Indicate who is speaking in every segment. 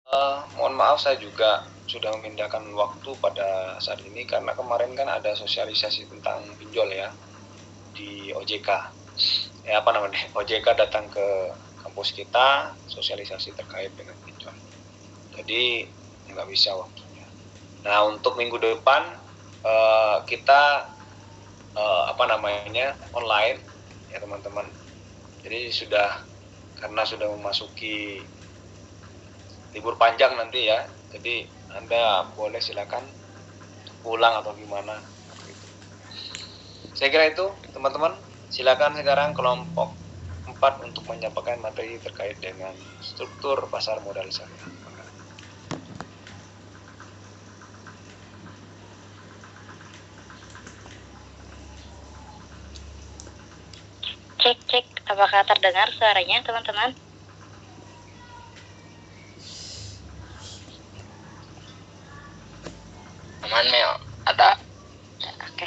Speaker 1: Mohon maaf saya juga sudah memindahkan waktu pada saat ini karena kemarin kan ada sosialisasi tentang pinjol ya di OJK. OJK datang ke kampus kita sosialisasi terkait dengan pinjol. Jadi nggak bisa waktunya. Nah untuk minggu depan kita online ya teman-teman. Jadi karena sudah memasuki libur panjang nanti ya, jadi Anda boleh silakan pulang atau gimana. Saya kira itu teman-teman. Silakan sekarang kelompok 4 untuk menyampaikan materi terkait dengan struktur pasar modal syariah.
Speaker 2: Cek, apakah terdengar suaranya teman-teman?
Speaker 3: Aman Mel, ada.
Speaker 2: Oke.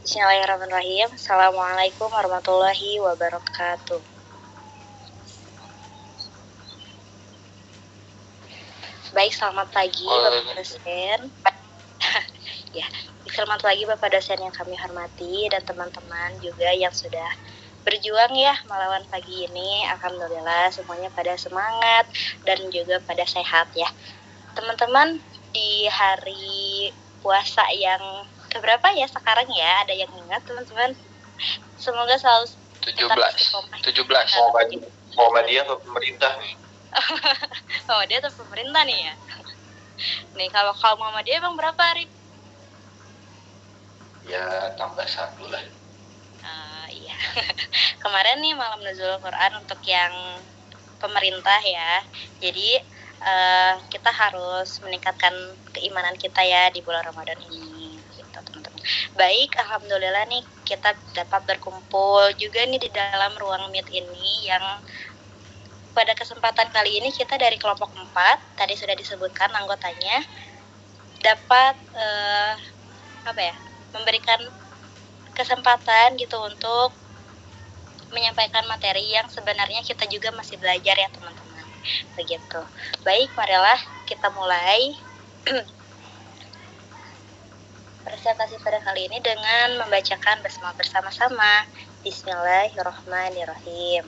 Speaker 2: Bismillahirrahmanirrahim. Assalamualaikum warahmatullahi wabarakatuh. Baik, selamat pagi Bapak dosen. Ya, selamat pagi Bapak dosen yang kami hormati dan teman-teman juga yang sudah berjuang ya melawan pagi ini. Alhamdulillah semuanya pada semangat dan juga pada sehat ya. Teman-teman, di hari puasa yang keberapa ya sekarang ya? Ada yang ingat teman-teman? Semoga selalu
Speaker 3: 17.
Speaker 1: Muhammadiyah atau pemerintah nih?
Speaker 2: Muhammadiyah atau pemerintah nih ya? Nih kalau Muhammadiyah emang berapa, Arif?
Speaker 3: Ya tambah 1 lah.
Speaker 2: Iya. Kemarin nih malam nuzul Quran untuk yang pemerintah ya. Jadi kita harus meningkatkan keimanan kita ya di bulan Ramadan ini gitu teman-teman. Baik, alhamdulillah nih kita dapat berkumpul juga nih di dalam ruang meet ini yang pada kesempatan kali ini kita dari kelompok 4 tadi sudah disebutkan anggotanya dapat memberikan kesempatan gitu untuk menyampaikan materi yang sebenarnya kita juga masih belajar ya teman-teman. Begitu. Baik, marilah kita mulai presentasi pada kali ini dengan membacakan basmalah bersama-sama. Bismillahirrahmanirrahim.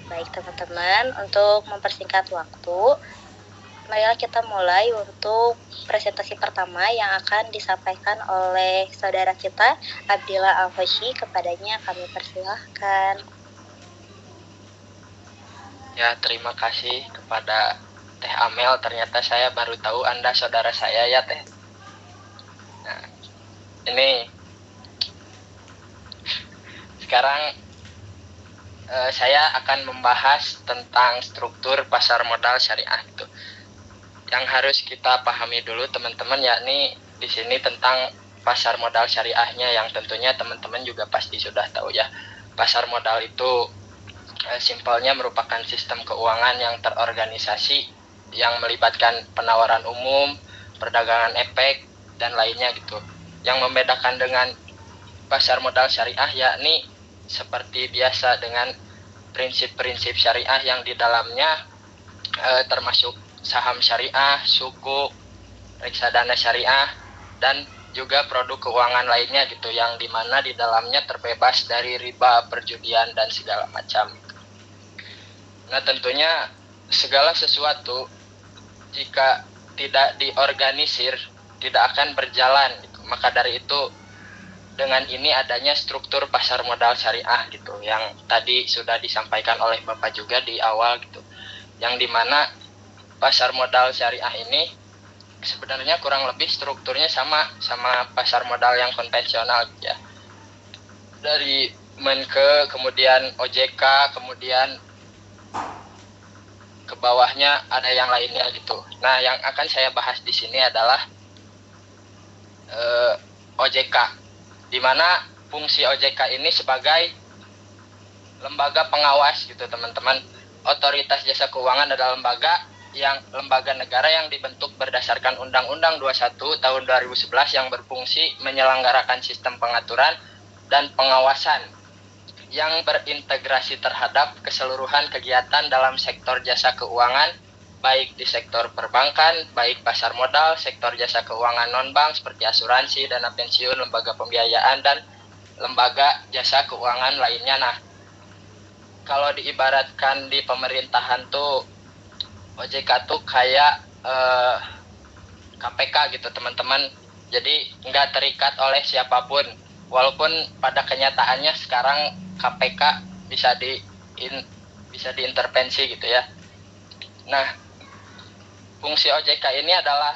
Speaker 2: Baik teman-teman, untuk mempersingkat waktu, marilah kita mulai untuk presentasi pertama yang akan disampaikan oleh saudara kita Abdillah Al-Fashi. Kepadanya kami persilahkan.
Speaker 3: Ya, terima kasih kepada Teh Amel. Ternyata saya baru tahu Anda saudara saya ya Teh. Nah, ini sekarang saya akan membahas tentang struktur pasar modal syariah itu. Yang harus kita pahami dulu teman-teman, yakni di sini tentang pasar modal syariahnya yang tentunya teman-teman juga pasti sudah tahu ya. Pasar modal itu simpelnya merupakan sistem keuangan yang terorganisasi yang melibatkan penawaran umum, perdagangan efek dan lainnya gitu. Yang membedakan dengan pasar modal syariah yakni seperti biasa dengan prinsip-prinsip syariah yang di dalamnya termasuk saham syariah, suku, reksadana syariah, dan juga produk keuangan lainnya gitu, yang dimana di dalamnya terbebas dari riba, perjudian, dan segala macam. Nah tentunya segala sesuatu jika tidak diorganisir tidak akan berjalan gitu. Maka dari itu dengan ini adanya struktur pasar modal syariah gitu, yang tadi sudah disampaikan oleh Bapak juga di awal gitu, yang dimana pasar modal syariah ini sebenarnya kurang lebih strukturnya sama pasar modal yang konvensional gitu ya. Dari Menke, kemudian OJK, kemudian ke bawahnya ada yang lainnya gitu. Nah, yang akan saya bahas di sini adalah OJK, di mana fungsi OJK ini sebagai lembaga pengawas gitu teman-teman. Otoritas Jasa Keuangan adalah lembaga negara yang dibentuk berdasarkan Undang-Undang 21 tahun 2011 yang berfungsi menyelenggarakan sistem pengaturan dan pengawasan yang berintegrasi terhadap keseluruhan kegiatan dalam sektor jasa keuangan, baik di sektor perbankan, baik pasar modal, sektor jasa keuangan non-bank seperti asuransi, dana pensiun, lembaga pembiayaan, dan lembaga jasa keuangan lainnya. Nah, kalau diibaratkan di pemerintahan tuh, OJK tuh kayak KPK gitu teman-teman. Jadi nggak terikat oleh siapapun. Walaupun pada kenyataannya sekarang KPK bisa diintervensi gitu ya. Nah, fungsi OJK ini adalah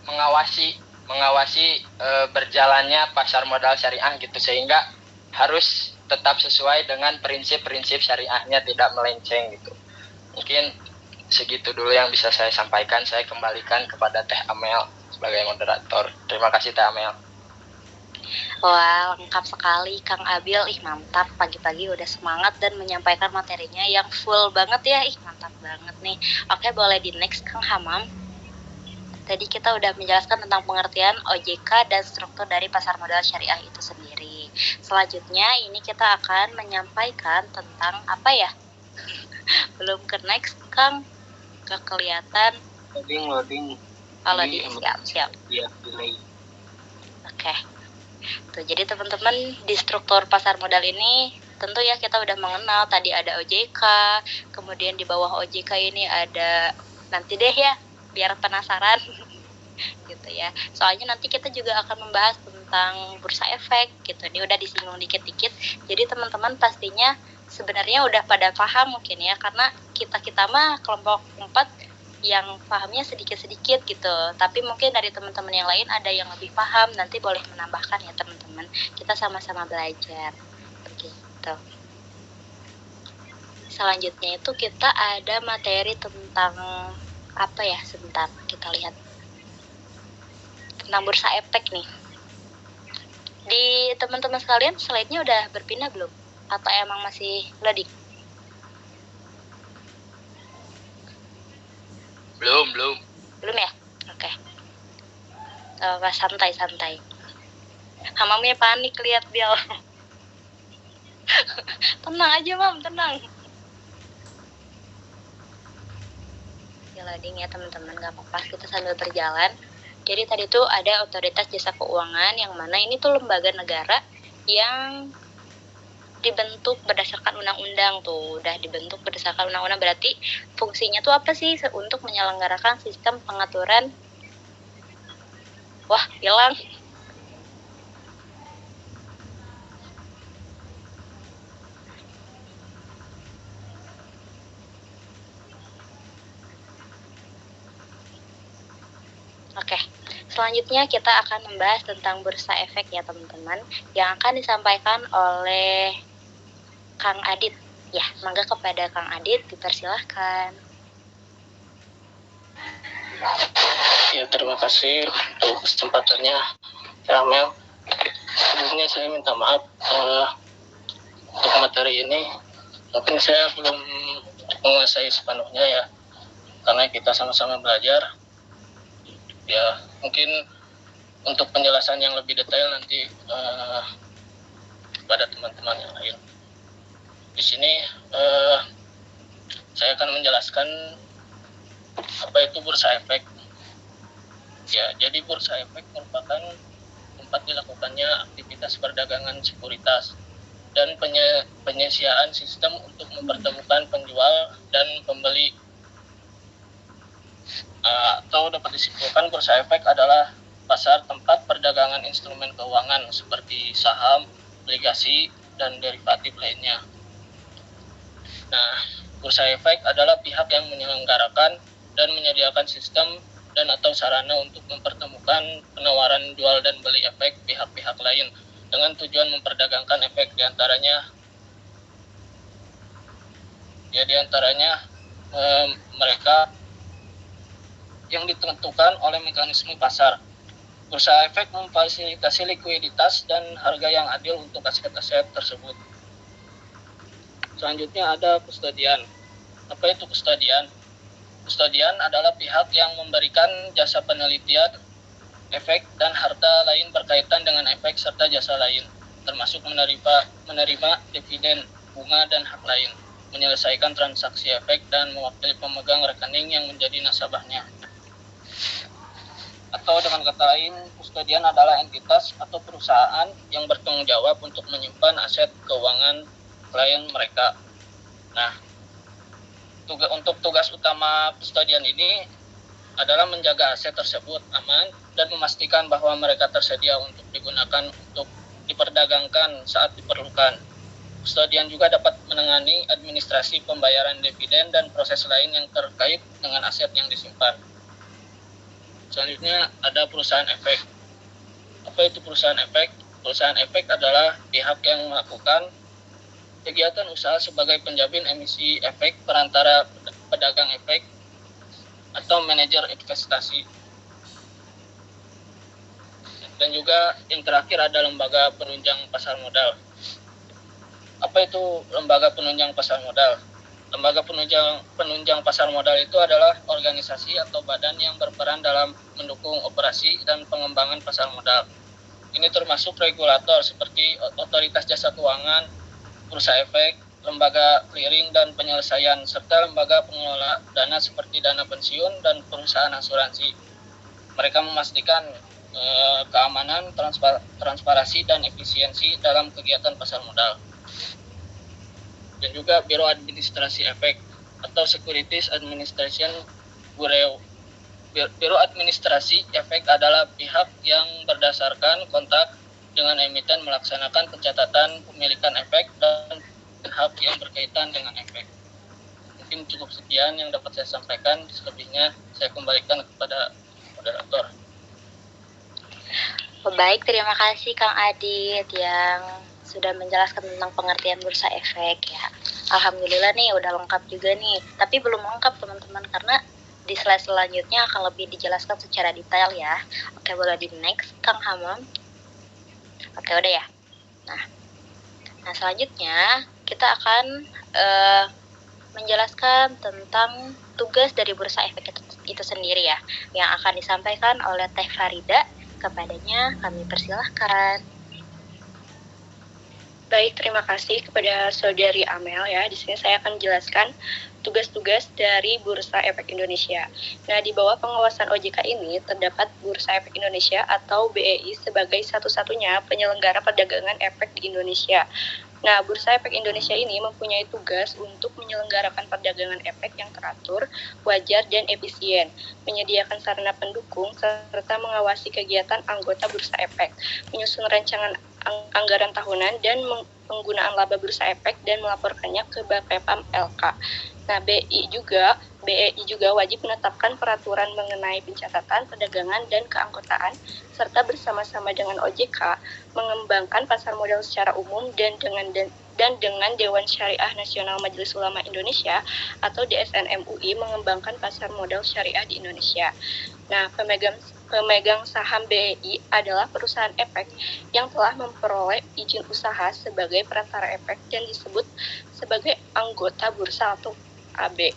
Speaker 3: mengawasi berjalannya pasar modal syariah gitu, sehingga harus tetap sesuai dengan prinsip-prinsip syariahnya, tidak melenceng gitu. Mungkin segitu dulu yang bisa saya sampaikan. Saya kembalikan kepada Teh Amel sebagai moderator. Terima kasih Teh Amel.
Speaker 2: Wah, lengkap sekali Kang Abil. Ih, mantap. Pagi-pagi udah semangat dan menyampaikan materinya yang full banget ya. Ih, mantap banget nih. Oke, boleh di next Kang Hamam. Tadi kita udah menjelaskan tentang pengertian OJK dan struktur dari pasar modal syariah itu sendiri. Selanjutnya ini kita akan menyampaikan tentang apa ya? Belum ke next Kang. Gak kelihatan.
Speaker 3: Loading.
Speaker 2: Kalau siap.
Speaker 3: Iya, delay.
Speaker 2: Oke. Tuh, jadi teman-teman di struktur pasar modal ini tentu ya kita udah mengenal tadi ada OJK, kemudian di bawah OJK ini ada, nanti deh ya biar penasaran gitu ya. Soalnya nanti kita juga akan membahas tentang bursa efek gitu. Ini udah disinggung dikit-dikit. Jadi teman-teman pastinya sebenarnya udah pada paham mungkin ya, karena kita mah kelompok 4 yang pahamnya sedikit-sedikit gitu. Tapi mungkin dari teman-teman yang lain ada yang lebih paham, nanti boleh menambahkan ya teman-teman. Kita sama-sama belajar. Begitu. Selanjutnya itu kita ada materi tentang apa ya? Sebentar, kita lihat. Tentang bursa efek nih. Di teman-teman sekalian slide-nya udah berpindah belum? Atau emang masih loading? Belum ya? Oke. Santai. Hamamnya panik lihat Bill. Tenang aja Mam, tenang. Ya loading ya teman-teman, gak apa-apa, kita sambil berjalan. Jadi tadi tuh ada Otoritas Jasa Keuangan, yang mana ini tuh lembaga negara yang dibentuk berdasarkan undang-undang tuh, udah dibentuk berdasarkan undang-undang. Berarti fungsinya tuh apa sih? Untuk menyelenggarakan sistem pengaturan. Wah, hilang. Oke. Selanjutnya kita akan membahas tentang bursa efek ya teman-teman, yang akan disampaikan oleh Kang Adit. Ya, mangga kepada Kang Adit dipersilahkan.
Speaker 4: Ya, terima kasih untuk kesempatannya, Amel. Sebelumnya saya minta maaf untuk materi ini. Mungkin saya belum menguasai sepenuhnya ya, karena kita sama-sama belajar. Ya, mungkin untuk penjelasan yang lebih detail nanti pada teman-teman yang lain. Di sini saya akan menjelaskan apa itu bursa efek. Ya, jadi bursa efek merupakan tempat dilakukannya aktivitas perdagangan sekuritas dan penyesiaan sistem untuk mempertemukan penjual dan pembeli. Atau dapat disimpulkan bursa efek adalah pasar tempat perdagangan instrumen keuangan seperti saham, obligasi, dan derivatif lainnya. Nah, bursa efek adalah pihak yang menyelenggarakan dan menyediakan sistem dan atau sarana untuk mempertemukan penawaran jual dan beli efek pihak-pihak lain dengan tujuan memperdagangkan efek, diantaranya mereka yang ditentukan oleh mekanisme pasar. Bursa efek memfasilitasi likuiditas dan harga yang adil untuk aset-aset tersebut. Selanjutnya ada kustodian. Apa itu kustodian? Kustodian adalah pihak yang memberikan jasa penelitian, efek, dan harta lain berkaitan dengan efek serta jasa lain. termasuk menerima dividen, bunga, dan hak lain, menyelesaikan transaksi efek, dan mewakili pemegang rekening yang menjadi nasabahnya. Atau dengan kata lain, kustodian adalah entitas atau perusahaan yang bertanggung jawab untuk menyimpan aset keuangan klien mereka. Nah, untuk tugas utama kustodian ini adalah menjaga aset tersebut aman dan memastikan bahwa mereka tersedia untuk digunakan untuk diperdagangkan saat diperlukan. Kustodian juga dapat menangani administrasi pembayaran dividen dan proses lain yang terkait dengan aset yang disimpan. Selanjutnya ada perusahaan efek. Apa itu perusahaan efek? Perusahaan efek adalah pihak yang melakukan kegiatan usaha sebagai penjamin emisi efek, perantara pedagang efek, atau manajer investasi. Dan juga yang terakhir ada lembaga penunjang pasar modal. Apa itu lembaga penunjang pasar modal? Lembaga penunjang pasar modal itu adalah organisasi atau badan yang berperan dalam mendukung operasi dan pengembangan pasar modal. Ini termasuk regulator seperti otoritas jasa keuangan, bursa efek, lembaga clearing dan penyelesaian, serta lembaga pengelola dana seperti dana pensiun dan perusahaan asuransi. Mereka memastikan keamanan, transparansi, dan efisiensi dalam kegiatan pasar modal. Dan juga Biro Administrasi Efek atau Securities Administration Bureau. Biro Administrasi Efek adalah pihak yang berdasarkan kontak dengan emiten melaksanakan pencatatan pemilikan efek dan hak yang berkaitan dengan efek. Mungkin cukup sekian yang dapat saya sampaikan, selebihnya saya kembalikan kepada moderator.
Speaker 2: Baik, terima kasih Kang Adit yang sudah menjelaskan tentang pengertian bursa efek ya. Alhamdulillah nih udah lengkap juga nih, tapi belum lengkap teman-teman karena di slide selanjutnya akan lebih dijelaskan secara detail ya. Oke, boleh di next Kang Hamam. Oke, udah ya. Nah selanjutnya kita akan menjelaskan tentang tugas dari bursa efek itu sendiri ya, yang akan disampaikan oleh Teh Farida. Kepadanya kami persilahkan.
Speaker 5: Baik, terima kasih kepada Saudari Amel ya. Di sini saya akan menjelaskan tugas-tugas dari Bursa Efek Indonesia. Nah, di bawah pengawasan OJK ini terdapat Bursa Efek Indonesia atau BEI sebagai satu-satunya penyelenggara perdagangan efek di Indonesia. Nah, Bursa Efek Indonesia ini mempunyai tugas untuk menyelenggarakan perdagangan efek yang teratur, wajar, dan efisien, menyediakan sarana pendukung, serta mengawasi kegiatan anggota Bursa Efek, menyusun rancangan anggaran tahunan dan penggunaan laba bursa efek dan melaporkannya ke Bapepam LK. Nah, BEI juga wajib menetapkan peraturan mengenai pencatatan, perdagangan, dan keanggotaan, serta bersama-sama dengan OJK mengembangkan pasar modal secara umum dan dengan Dewan Syariah Nasional Majelis Ulama Indonesia atau DSN MUI mengembangkan pasar modal syariah di Indonesia. Nah, pemegang saham BEI adalah perusahaan efek yang telah memperoleh izin usaha sebagai perantara efek dan disebut sebagai anggota bursa atau AB.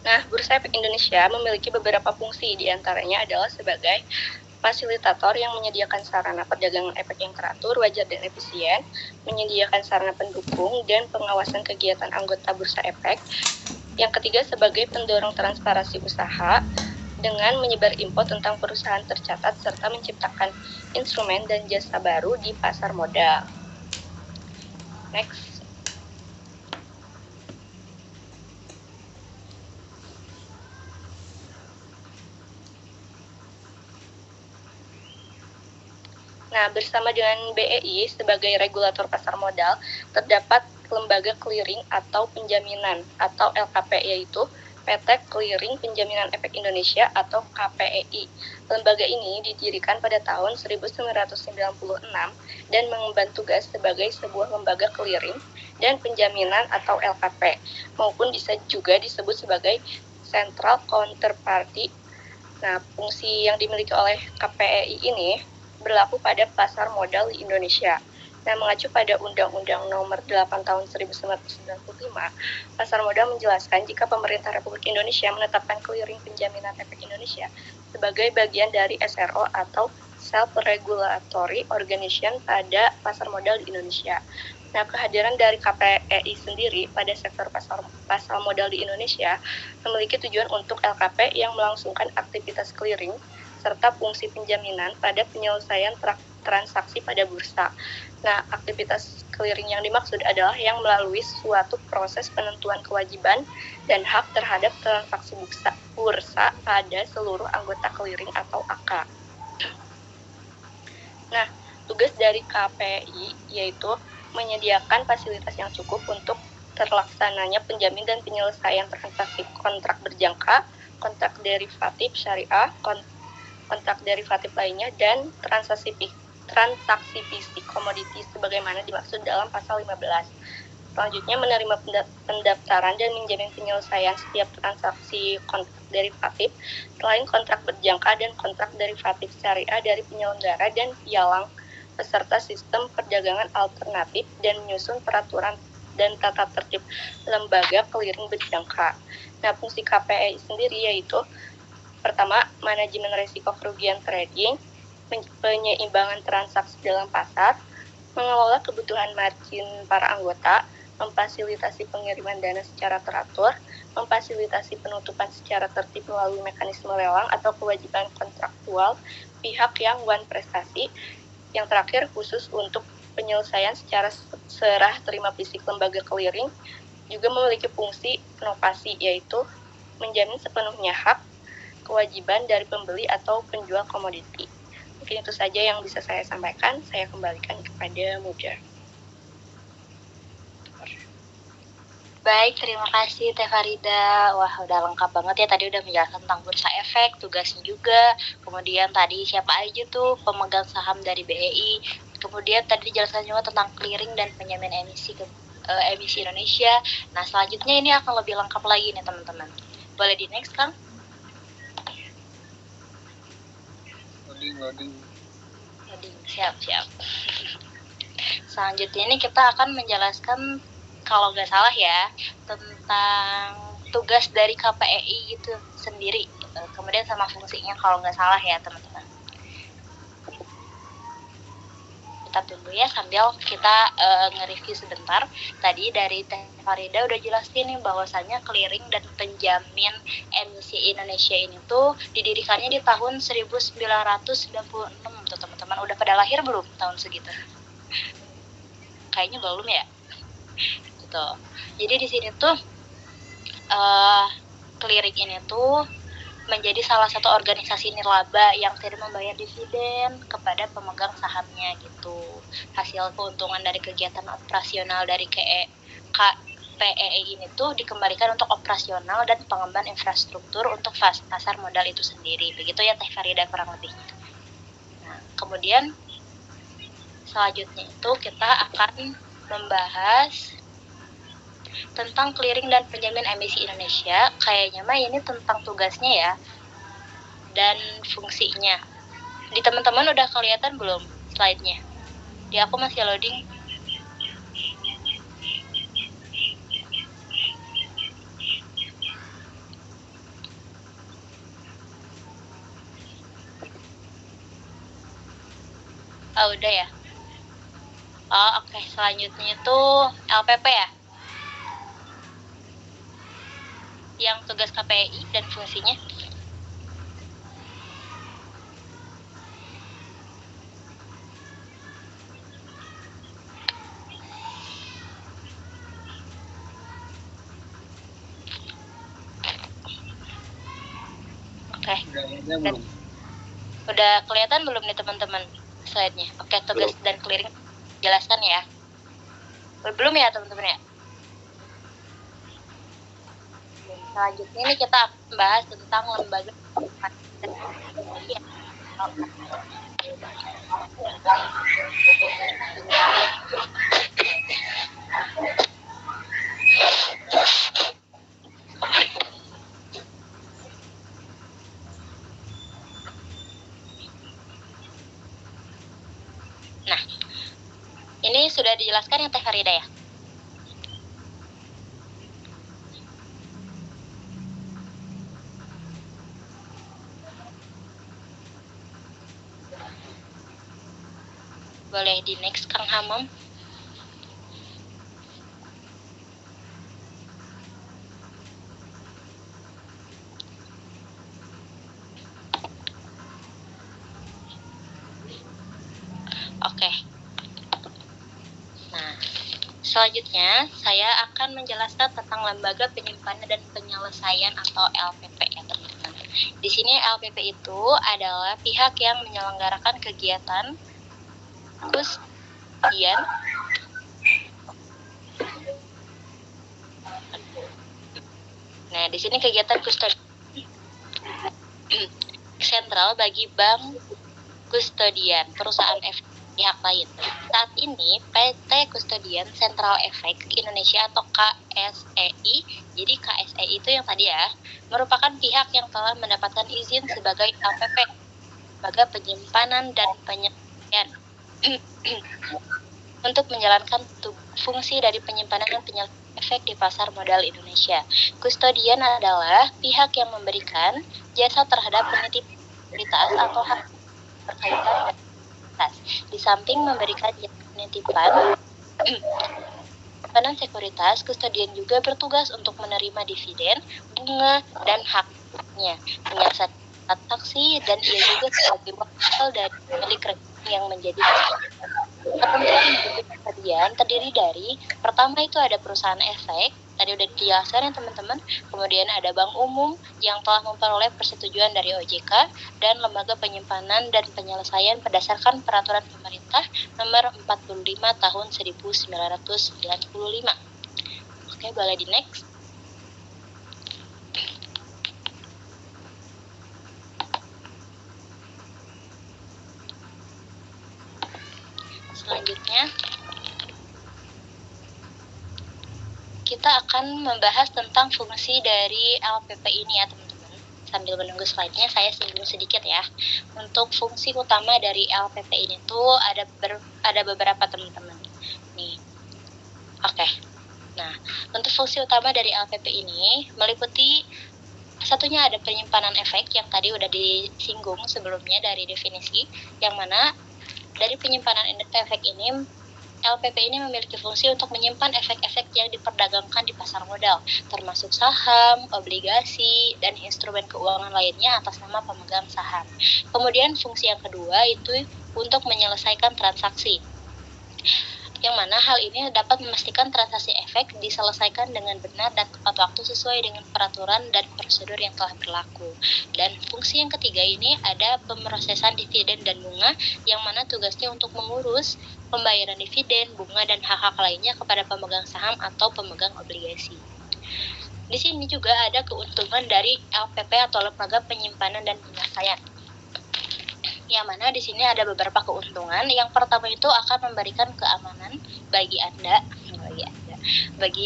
Speaker 5: Nah, Bursa Efek Indonesia memiliki beberapa fungsi, diantaranya adalah sebagai fasilitator yang menyediakan sarana perdagangan efek yang teratur, wajar, dan efisien, menyediakan sarana pendukung dan pengawasan kegiatan anggota Bursa Efek. Yang ketiga, sebagai pendorong transparansi usaha dengan menyebar info tentang perusahaan tercatat serta menciptakan instrumen dan jasa baru di pasar modal. Next. Nah, bersama dengan BEI sebagai regulator pasar modal, terdapat lembaga clearing atau penjaminan atau LKP, yaitu PT Clearing Penjaminan Efek Indonesia atau KPEI. Lembaga ini didirikan pada tahun 1996 dan mengemban tugas sebagai sebuah lembaga clearing dan penjaminan atau LKP, maupun bisa juga disebut sebagai Central Counterparty. Nah, fungsi yang dimiliki oleh KPEI ini berlaku pada pasar modal di Indonesia. Nah, mengacu pada Undang-Undang Nomor 8 Tahun 1995, pasar modal menjelaskan jika pemerintah Republik Indonesia menetapkan clearing penjaminan efek Indonesia sebagai bagian dari SRO atau self-regulatory organization pada pasar modal di Indonesia. Nah, kehadiran dari KPEI sendiri pada sektor pasar modal di Indonesia memiliki tujuan untuk LKP yang melangsungkan aktivitas clearing serta fungsi penjaminan pada penyelesaian transaksi pada bursa. Nah, aktivitas clearing yang dimaksud adalah yang melalui suatu proses penentuan kewajiban dan hak terhadap transaksi bursa pada seluruh anggota clearing atau AK. Nah, tugas dari KPI yaitu menyediakan fasilitas yang cukup untuk terlaksananya penjamin dan penyelesaian transaksi kontrak berjangka, kontrak derivatif syariah, kontrak derivatif lainnya, dan transaksi fisik komoditi sebagaimana dimaksud dalam pasal 15. Selanjutnya, menerima pendaftaran dan menjamin penyelesaian setiap transaksi kontrak derivatif selain kontrak berjangka dan kontrak derivatif syariah dari penyelenggara dan pialang peserta sistem perdagangan alternatif dan menyusun peraturan dan tata tertib lembaga clearing berjangka. Nah, fungsi KPI sendiri yaitu pertama, manajemen risiko kerugian trading, penyeimbangan transaksi dalam pasar, mengelola kebutuhan margin para anggota, memfasilitasi pengiriman dana secara teratur, memfasilitasi penutupan secara tertib melalui mekanisme lelang atau kewajiban kontraktual pihak yang one prestasi. Yang terakhir, khusus untuk penyelesaian secara serah terima fisik lembaga clearing, juga memiliki fungsi inovasi, yaitu menjamin sepenuhnya hak kewajiban dari pembeli atau penjual komoditi. Mungkin itu saja yang bisa saya sampaikan. Saya kembalikan kepada Muda.
Speaker 2: Baik, terima kasih Teh Farida. Wah, udah lengkap banget ya. Tadi udah menjelaskan tentang bursa efek, tugasnya juga. Kemudian tadi siapa aja tuh pemegang saham dari BEI. Kemudian tadi dijelaskan juga tentang clearing dan penjamin emisi Indonesia. Nah, selanjutnya ini akan lebih lengkap lagi nih teman-teman. Boleh di next, Kang?
Speaker 4: Loading.
Speaker 2: Siap. Selanjutnya ini kita akan menjelaskan, kalau nggak salah ya, tentang tugas dari KPEI itu sendiri, kemudian sama fungsinya kalau nggak salah ya teman-teman. Kita tunggu ya sambil kita nge-review sebentar. Tadi dari Teh Farida udah jelasin nih bahwasannya clearing dan penjamin emisi Indonesia ini tuh didirikannya di tahun 1996 tuh teman-teman. Udah pada lahir belum tahun segitu? Kayaknya belum ya. Gitu. Jadi di sini tuh clearing ini tuh menjadi salah satu organisasi nirlaba yang tidak membayar dividen kepada pemegang sahamnya gitu. Hasil keuntungan dari kegiatan operasional dari KPEI ini tuh dikembalikan untuk operasional dan pengembangan infrastruktur untuk pasar modal itu sendiri. Begitu ya Teh Farida kurang lebih. Nah, kemudian selanjutnya itu kita akan membahas tentang clearing dan penjamin emisi Indonesia. Kayaknya mah ini tentang tugasnya ya dan fungsinya. Di teman-teman udah kelihatan belum slide-nya? Di aku masih loading. Oh, udah ya. Oh, oke. Selanjutnya itu LPP ya. Yang tugas KPI dan fungsinya. Oke. Udah kelihatan belum nih teman-teman slide-nya? Oke, tugas dan clearing jelaskan ya. Belum ya teman-teman ya? Selanjutnya ini kita akan bahas tentang lembaga Nah, ini sudah dijelaskan ya Teh Farida ya? Boleh di next Kang Hamam. Oke. Nah, selanjutnya saya akan menjelaskan tentang lembaga penyimpanan dan penyelesaian atau LPP ya teman-teman. Di sini LPP itu adalah pihak yang menyelenggarakan kegiatan kustodian Nah, di sini kegiatan kustodian sentral bagi bank kustodian perusahaan efek pihak lain. Saat ini PT Kustodian Sentral Efek Indonesia atau KSEI, jadi KSEI itu yang tadi ya, merupakan pihak yang telah mendapatkan izin sebagai LPP, lembaga penyimpanan dan penyelesaian untuk menjalankan fungsi dari penyimpanan dan penyelesaian efek di pasar modal Indonesia. Kustodian adalah pihak yang memberikan jasa terhadap penitipan sekuritas atau hak berkaitan dengan sekuritas. Di samping memberikan jasa penitipan sekuritas, kustodian juga bertugas untuk menerima dividen, bunga, dan haknya, menyelesaikan transaksi, dan ia juga sebagai wakil dari pemilik rekening yang menjadi ketentuan kustodian terdiri dari pertama itu ada perusahaan efek, tadi udah dijelaskan ya teman-teman, kemudian ada bank umum yang telah memperoleh persetujuan dari OJK, dan lembaga penyimpanan dan penyelesaian berdasarkan peraturan pemerintah nomor 45 tahun 1995. Oke, boleh di next. Selanjutnya kita akan membahas tentang fungsi dari LPP ini ya teman-teman. Sambil menunggu slide-nya saya singgung sedikit ya. Untuk fungsi utama dari LPP ini tuh ada beberapa teman-teman. Nih. Oke. Nah, untuk fungsi utama dari LPP ini meliputi satunya ada penyimpanan efek yang tadi udah disinggung sebelumnya dari definisi, yang mana dari penyimpanan efek ini, LPP ini memiliki fungsi untuk menyimpan efek-efek yang diperdagangkan di pasar modal, termasuk saham, obligasi, dan instrumen keuangan lainnya atas nama pemegang saham. Kemudian fungsi yang kedua itu untuk menyelesaikan transaksi, yang mana hal ini dapat memastikan transaksi efek diselesaikan dengan benar dan tepat waktu sesuai dengan peraturan dan prosedur yang telah berlaku. Dan fungsi yang ketiga ini ada pemrosesan dividen dan bunga, yang mana tugasnya untuk mengurus pembayaran dividen, bunga, dan hak-hak lainnya kepada pemegang saham atau pemegang obligasi. Di sini juga ada keuntungan dari LPP atau lembaga penyimpanan dan penyelesaian, yang mana di sini ada beberapa keuntungan. Yang pertama itu akan memberikan keamanan bagi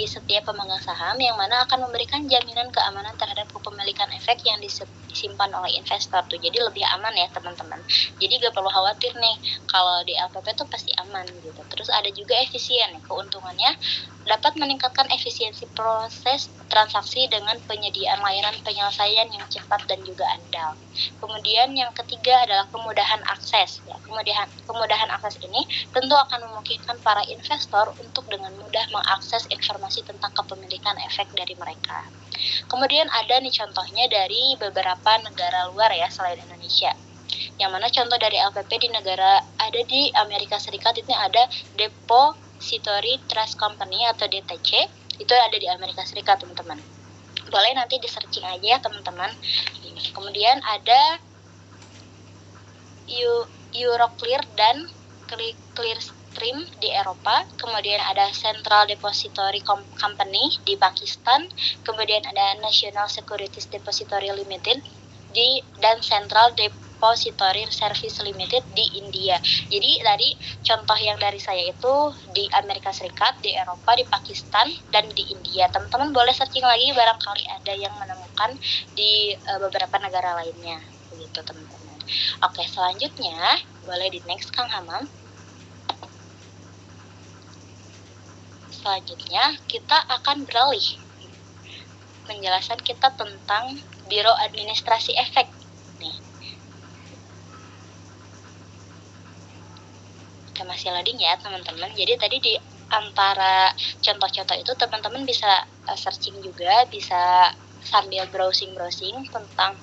Speaker 2: setiap pemegang saham, yang mana akan memberikan jaminan keamanan terhadap kepemilikan efek yang disimpan oleh investor tuh. Jadi lebih aman ya teman-teman. Jadi gak perlu khawatir nih kalau di LPP tuh pasti aman gitu. Terus ada juga efisien nih. Keuntungannya dapat meningkatkan efisiensi proses transaksi dengan penyediaan layanan penyelesaian yang cepat dan juga andal. Kemudian yang ketiga adalah kemudahan akses. Ya, kemudahan akses ini tentu akan memungkinkan para investor untuk dengan mudah mengakses informasi tentang kepemilikan efek dari mereka. Kemudian ada nih contohnya dari beberapa negara luar ya selain Indonesia. Yang mana contoh dari LPP di negara ada di Amerika Serikat itu ada Depository Trust Company atau DTC, itu ada di Amerika Serikat teman-teman. Boleh nanti di searching aja ya teman-teman. Kemudian ada Euroclear dan Clearstream di Eropa, kemudian ada Central Depository Company di Pakistan, kemudian ada National Securities Depository Limited dan Central Depository Service Limited di India. Jadi tadi contoh yang dari saya itu di Amerika Serikat, di Eropa, di Pakistan, dan di India. Teman-teman boleh searching lagi barangkali ada yang menemukan di beberapa negara lainnya. Begitu teman-teman. Oke, selanjutnya boleh di next Kang Hamam. Selanjutnya kita akan beralih menjelaskan kita tentang Biro Administrasi Efek. Nih. masih loading ya teman-teman. Jadi tadi di antara contoh-contoh itu teman-teman bisa searching juga, bisa sambil browsing-browsing tentang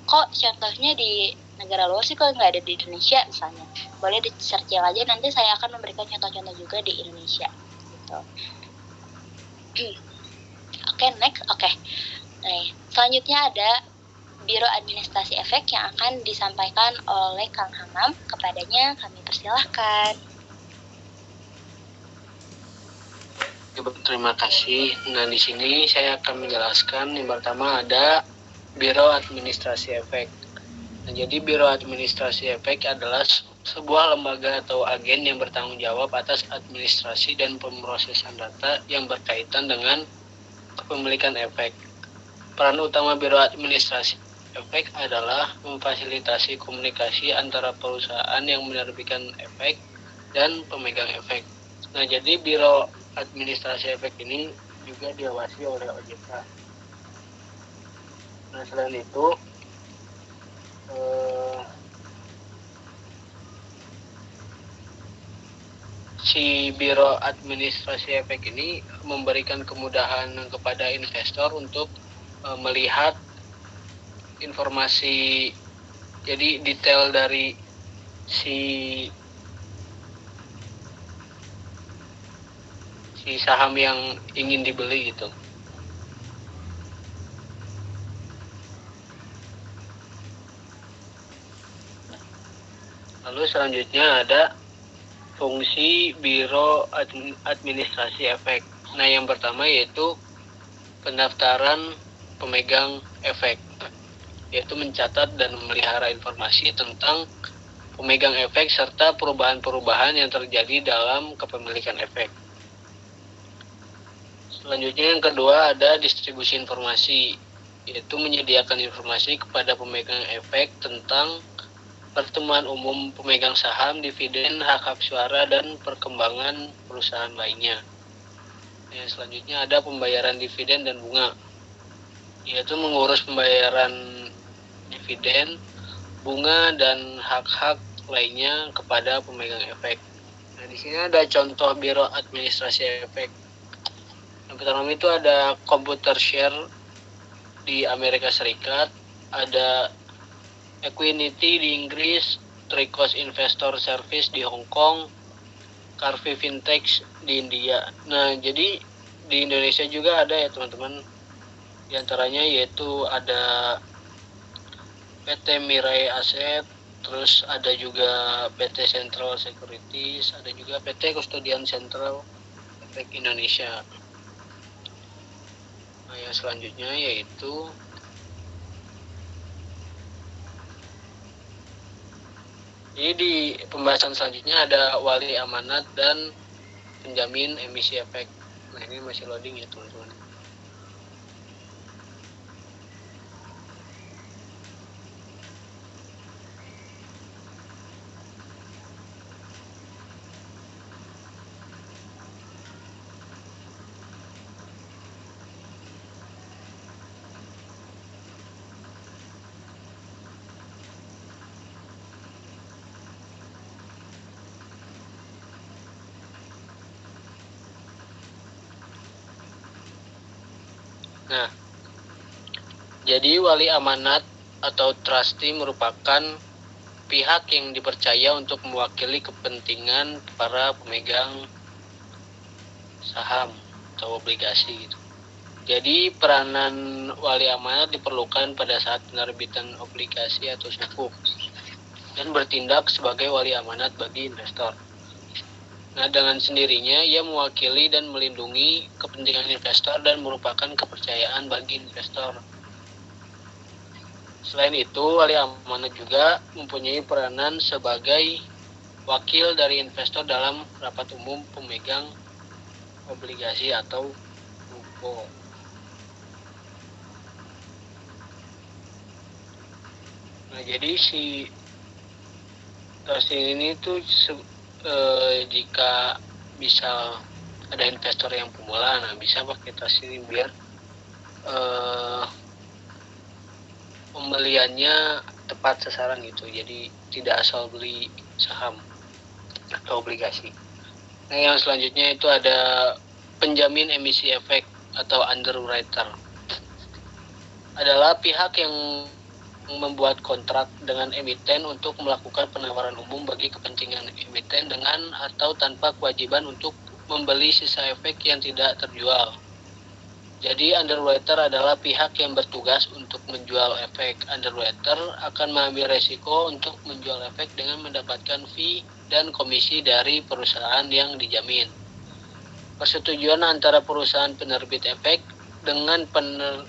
Speaker 2: kok contohnya di negara luar sih kok nggak ada di Indonesia misalnya. Boleh di searching aja, nanti saya akan memberikan contoh-contoh juga di Indonesia gitu. Oke, next. Nah, selanjutnya ada Biro Administrasi Efek yang akan disampaikan oleh Kang Hamam. Kepadanya kami persilahkan.
Speaker 6: Terima kasih. Nah, di sini saya akan menjelaskan yang pertama ada Biro Administrasi Efek. Nah, jadi Biro Administrasi Efek adalah sebuah lembaga atau agen yang bertanggung jawab atas administrasi dan pemrosesan data yang berkaitan dengan kepemilikan efek. Peran utama Biro Administrasi Efek adalah memfasilitasi komunikasi antara perusahaan yang menerbitkan efek dan pemegang efek. Nah, jadi Biro Administrasi Efek ini juga diawasi oleh OJK. Nah, selain itu, si Biro Administrasi Efek ini memberikan kemudahan kepada investor untuk melihat informasi, jadi detail dari si saham yang ingin dibeli gitu. Lalu selanjutnya ada fungsi Biro Administrasi Efek. Nah, yang pertama yaitu pendaftaran pemegang efek, yaitu mencatat dan memelihara informasi tentang pemegang efek serta perubahan-perubahan yang terjadi dalam kepemilikan efek. Selanjutnya yang kedua ada distribusi informasi, yaitu menyediakan informasi kepada pemegang efek tentang pertemuan umum pemegang saham, dividen, hak suara, dan perkembangan perusahaan lainnya. Yang selanjutnya ada pembayaran dividen dan bunga, yaitu mengurus pembayaran dividen, bunga, dan hak-hak lainnya kepada pemegang efek. Nah, di sini ada contoh Biro Administrasi Efek. Yang pertama itu ada Computershare di Amerika Serikat, ada Equinity di Inggris, Tricos Investor Service di Hong Kong, Carvi Fintech di India. Nah, jadi di Indonesia juga ada ya teman-teman. Di antaranya yaitu ada PT Mirai Asset, terus ada juga PT Central Securities, ada juga PT Kustodian Central Efek Indonesia. Nah, yang selanjutnya yaitu jadi di pembahasan selanjutnya ada wali amanat dan penjamin emisi efek. Nah, ini masih loading ya teman-teman. Nah, jadi wali amanat atau trustee merupakan pihak yang dipercaya untuk mewakili kepentingan para pemegang saham atau obligasi gitu. Jadi peranan wali amanat diperlukan pada saat penerbitan obligasi atau sukuk dan bertindak sebagai wali amanat bagi investor. Nah, dengan sendirinya ia mewakili dan melindungi kepentingan investor dan merupakan kepercayaan bagi investor. Selain itu, wali amanat juga mempunyai peranan sebagai wakil dari investor dalam rapat umum pemegang obligasi atau RUPO. Nah, jadi si trustee ini tuh jika bisa ada investor yang pemula, nah bisa pakai trust ini biar pembeliannya tepat sasaran gitu, jadi tidak asal beli saham. ke obligasi. Nah, yang selanjutnya itu ada penjamin emisi efek atau underwriter. Adalah pihak yang membuat kontrak dengan emiten untuk melakukan penawaran umum bagi kepentingan emiten dengan atau tanpa kewajiban untuk membeli sisa efek yang tidak terjual. Jadi underwriter adalah pihak yang bertugas untuk menjual efek. Underwriter akan mengambil resiko untuk menjual efek dengan mendapatkan fee dan komisi dari perusahaan yang dijamin. Persetujuan antara perusahaan penerbit efek dengan penjamin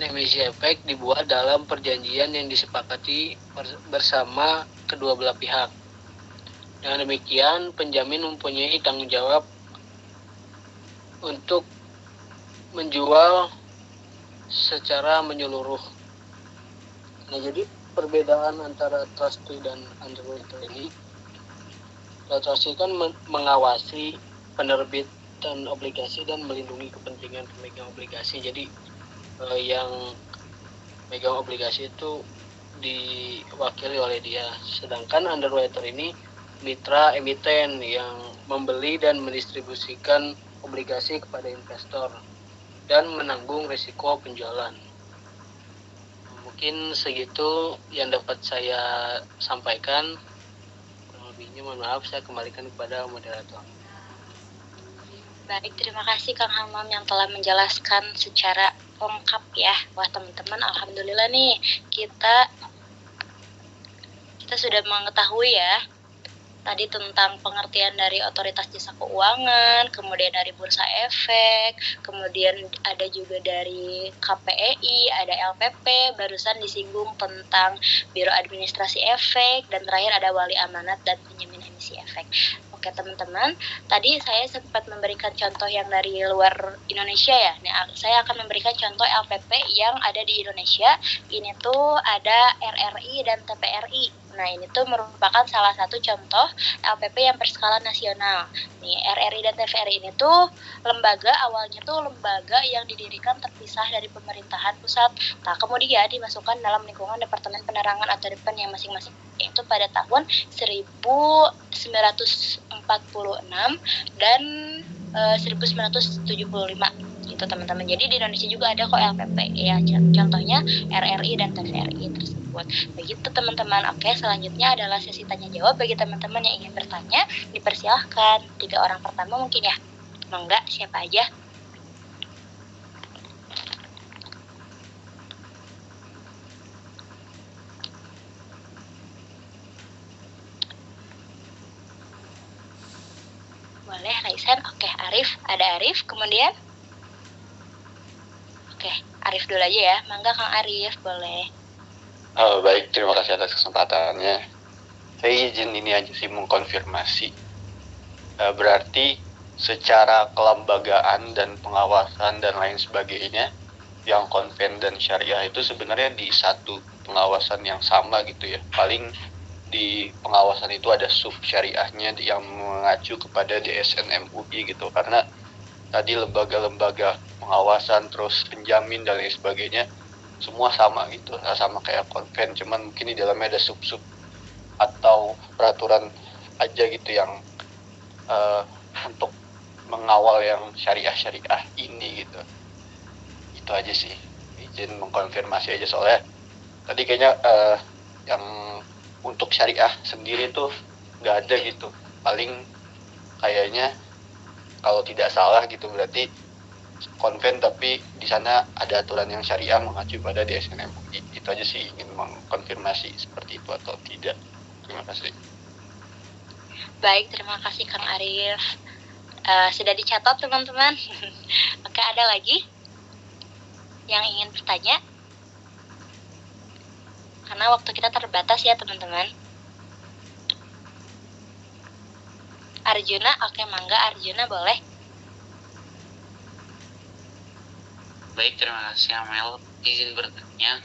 Speaker 6: emisi efek dibuat dalam perjanjian yang disepakati bersama kedua belah pihak. Dengan demikian, penjamin mempunyai tanggung jawab untuk menjual secara menyeluruh. Nah, jadi perbedaan antara trustee dan underwriter ini, trustee kan mengawasi penerbitan obligasi dan melindungi kepentingan pemegang obligasi. Jadi yang megang obligasi itu diwakili oleh dia. Sedangkan underwriter ini mitra emiten yang membeli dan mendistribusikan obligasi kepada investor dan menanggung risiko penjualan. Mungkin segitu yang dapat saya sampaikan. Kurang lebihnya mohon maaf, saya kembalikan kepada moderator.
Speaker 2: Baik, terima kasih Kang Hamam yang telah menjelaskan secara lengkap ya. Wah teman-teman, alhamdulillah nih kita sudah mengetahui ya tadi tentang pengertian dari Otoritas Jasa Keuangan, kemudian dari Bursa Efek, kemudian ada juga dari KPEI, ada LPP, barusan disinggung tentang Biro Administrasi Efek, dan terakhir ada Wali Amanat dan Penjamin Emisi Efek. Oke teman-teman, tadi saya sempat memberikan contoh yang dari luar Indonesia ya. Nah, saya akan memberikan contoh LPP yang ada di Indonesia. Ini tuh ada RRI dan TPRI. Nah, ini tuh merupakan salah satu contoh LPP yang berskala nasional. Nih, RRI dan TVRI ini tuh awalnya tuh lembaga yang didirikan terpisah dari pemerintahan pusat. Nah, kemudian dimasukkan dalam lingkungan Departemen Penerangan atau Depen yang masing-masing itu pada tahun 1946 dan 1975 gitu teman-teman. Jadi di Indonesia juga ada kok LPP ya, contohnya RRI dan TVRI tersebut. Begitu teman-teman. Oke, selanjutnya adalah sesi tanya jawab. Bagi teman-teman yang ingin bertanya, dipersilahkan. 3 orang pertama mungkin ya. Mangga, siapa aja? Boleh, Raisan. Oke, Arif. Ada Arif, kemudian? Oke, Arif dulu aja ya. Mangga Kang Arif, boleh.
Speaker 1: Baik, terima kasih atas kesempatannya. Saya izin ini aja sih mengkonfirmasi. Berarti secara kelembagaan dan pengawasan dan lain sebagainya, yang konven dan syariah itu sebenarnya di satu pengawasan yang sama gitu ya. Paling di pengawasan itu ada sub syariahnya yang mengacu kepada DSN MUI gitu, karena tadi lembaga-lembaga pengawasan terus penjamin dan lain sebagainya semua sama gitu, sama kayak konven, cuman mungkin di dalamnya ada sub-sub atau peraturan aja gitu yang untuk mengawal yang syariah ini gitu. Itu aja sih, izin mengkonfirmasi aja soalnya tadi kayaknya yang untuk syariah sendiri tuh nggak ada gitu. Paling kayaknya kalau tidak salah gitu berarti konven tapi di sana ada aturan yang syariah mengacu pada DSN MUI. Itu aja sih, ingin mengkonfirmasi seperti itu atau tidak. Terima kasih.
Speaker 2: Baik, terima kasih Kang Arif. Sudah dicatat teman-teman. Oke, ada lagi yang ingin bertanya? Karena waktu kita terbatas ya teman-teman. Arjuna, oke mangga Arjuna boleh.
Speaker 7: Baik, terima kasih Amel. Izin bertanya.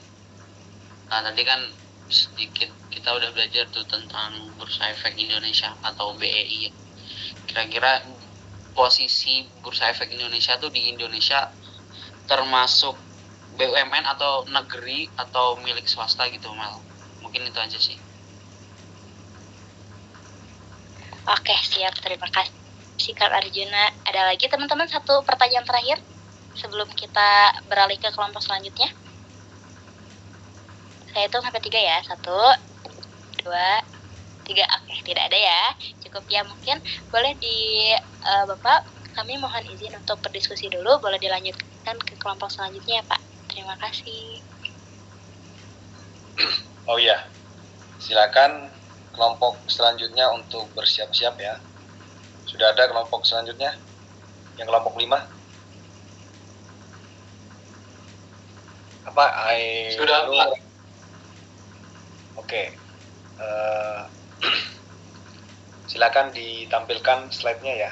Speaker 7: Nah, tadi kan sedikit kita udah belajar tuh tentang Bursa Efek Indonesia atau BEI. Kira-kira posisi Bursa Efek Indonesia tuh di Indonesia termasuk BUMN atau negeri atau milik swasta gitu, Mel? Mungkin itu aja sih.
Speaker 2: Oke, siap. Terima kasih Kak Arjuna. Ada lagi teman-teman satu pertanyaan terakhir sebelum kita beralih ke kelompok selanjutnya. Saya hitung sampai 3 ya. 1, 2, 3. Oke, tidak ada ya. Cukup ya. Mungkin boleh di Bapak, kami mohon izin untuk berdiskusi dulu. Boleh dilanjutkan ke kelompok selanjutnya ya Pak. Terima kasih.
Speaker 1: Oh iya, silakan kelompok selanjutnya untuk bersiap-siap ya. Sudah ada kelompok selanjutnya? Yang kelompok 5? Apa?
Speaker 6: Sudah, Pak.
Speaker 1: Oke. Silakan ditampilkan slide-nya ya.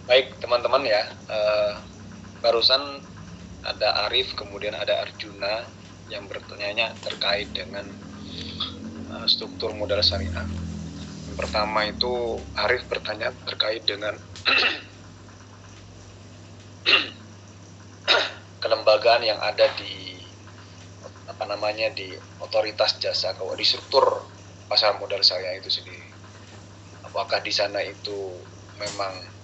Speaker 1: Baik teman-teman ya, barusan ada Arif, kemudian ada Arjuna yang bertanya terkait dengan struktur modal syariah. Yang pertama itu Arif bertanya terkait dengan kelembagaan yang ada di di otoritas jasa keuangan, di struktur pasar modal syariah itu sendiri. Apakah di sana itu memang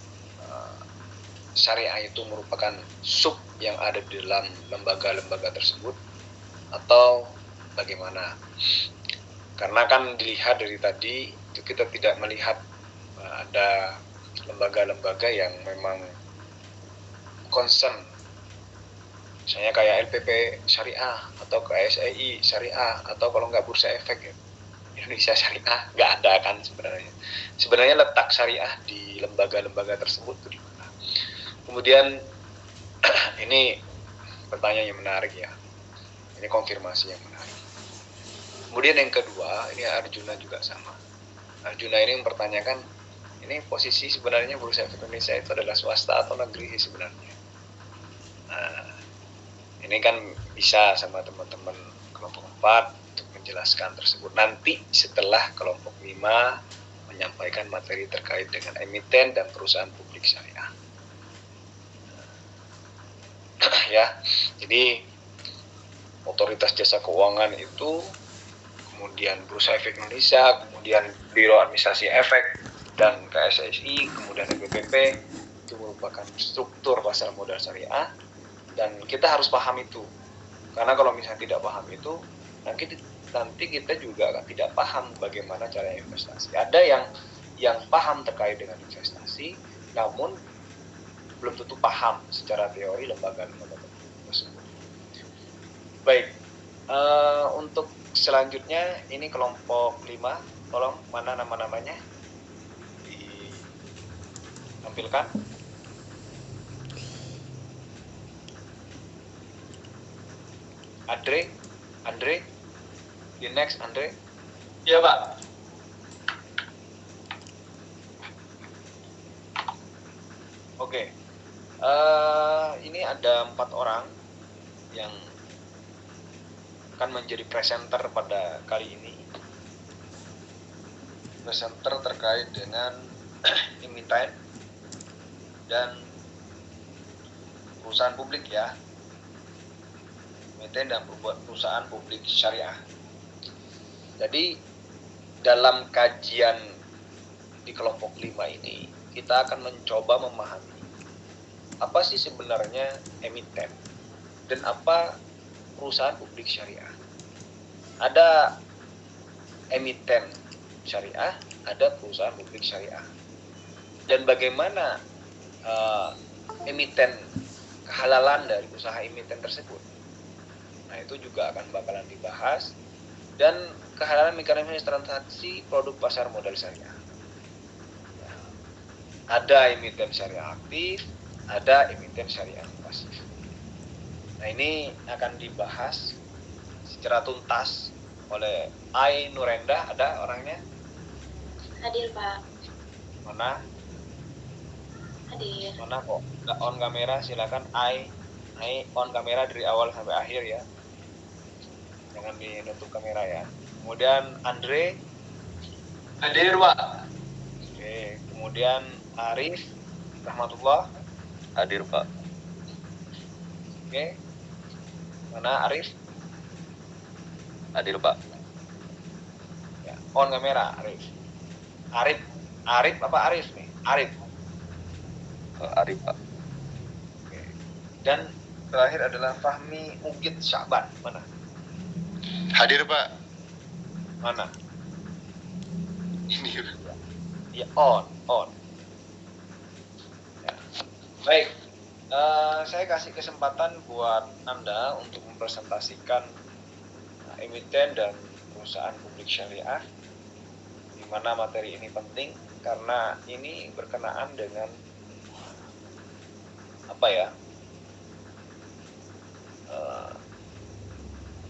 Speaker 1: syariah itu merupakan sub yang ada di dalam lembaga-lembaga tersebut atau bagaimana? Karena kan dilihat dari tadi itu kita tidak melihat ada lembaga-lembaga yang memang concern, misalnya kayak LPP Syariah atau KSEI Syariah atau kalau nggak Bursa Efek ya, Indonesia Syariah, nggak ada kan sebenarnya. Sebenarnya letak syariah di lembaga-lembaga tersebut itu di mana? Kemudian ini pertanyaan yang menarik ya, ini konfirmasi yang menarik. Kemudian yang kedua, ini Arjuna juga sama. Arjuna ini mempertanyakan, ini posisi sebenarnya Bursa Efek Indonesia itu adalah swasta atau negeri sebenarnya. Nah, ini kan bisa sama teman-teman kelompok 4 untuk menjelaskan tersebut nanti setelah kelompok 5 menyampaikan materi terkait dengan emiten dan perusahaan publik syariah. Ya, jadi otoritas jasa keuangan itu, kemudian Bursa Efek Indonesia, kemudian Biro Administrasi Efek dan KSSI, kemudian BPP itu merupakan struktur pasar modal syariah dan kita harus paham itu. Karena kalau misalnya tidak paham itu, nanti kita juga akan tidak paham bagaimana cara investasi. Ada yang paham terkait dengan investasi, namun belum tentu paham secara teori lembaga-lembaga tersebut. Baik, untuk selanjutnya ini kelompok 5, tolong mana nama-namanya ditampilkan. Andre, di next Andre.
Speaker 4: Iya Pak.
Speaker 1: Oke. Ini ada 4 orang yang akan menjadi presenter pada kali ini. Presenter terkait dengan emiten dan perusahaan publik ya. Emiten dan perusahaan publik syariah. Jadi dalam kajian di kelompok 5 ini kita akan mencoba memahami apa sih sebenarnya emiten dan apa perusahaan publik syariah. Ada emiten syariah, ada perusahaan publik syariah. Dan bagaimana emiten, kehalalan dari usaha emiten tersebut. Nah, itu juga akan bakalan dibahas. Dan kehalalan mekanisme transaksi produk pasar modal syariah. Ada emiten syariah aktif, ada emiten syariah pasif. Nah, ini akan dibahas secara tuntas oleh Ai Nurenda. Ada orangnya?
Speaker 2: Hadir, Pak.
Speaker 1: Mana?
Speaker 2: Hadir.
Speaker 1: Mana kok nggak on kamera? Silakan Ai on kamera dari awal sampai akhir ya, jangan ditutup kamera ya. Kemudian Andre.
Speaker 8: Hadir, Pak.
Speaker 1: Oke. Kemudian Arif Rahmatullah.
Speaker 9: Hadir, Pak.
Speaker 1: Oke. Mana Arif?
Speaker 9: Hadir, Pak.
Speaker 1: Ya, on kamera Arif. Arif apa Arif nih? Arif.
Speaker 9: Arif, Pak.
Speaker 1: Oke. Dan terakhir adalah Fahmi Ugit Syaban. Mana?
Speaker 10: Hadir, Pak.
Speaker 1: Mana?
Speaker 10: Ini.
Speaker 1: Ya, on. Ya. Baik. Saya kasih kesempatan buat Anda untuk mempresentasikan emiten dan perusahaan publik syariah, di mana materi ini penting karena ini berkenaan dengan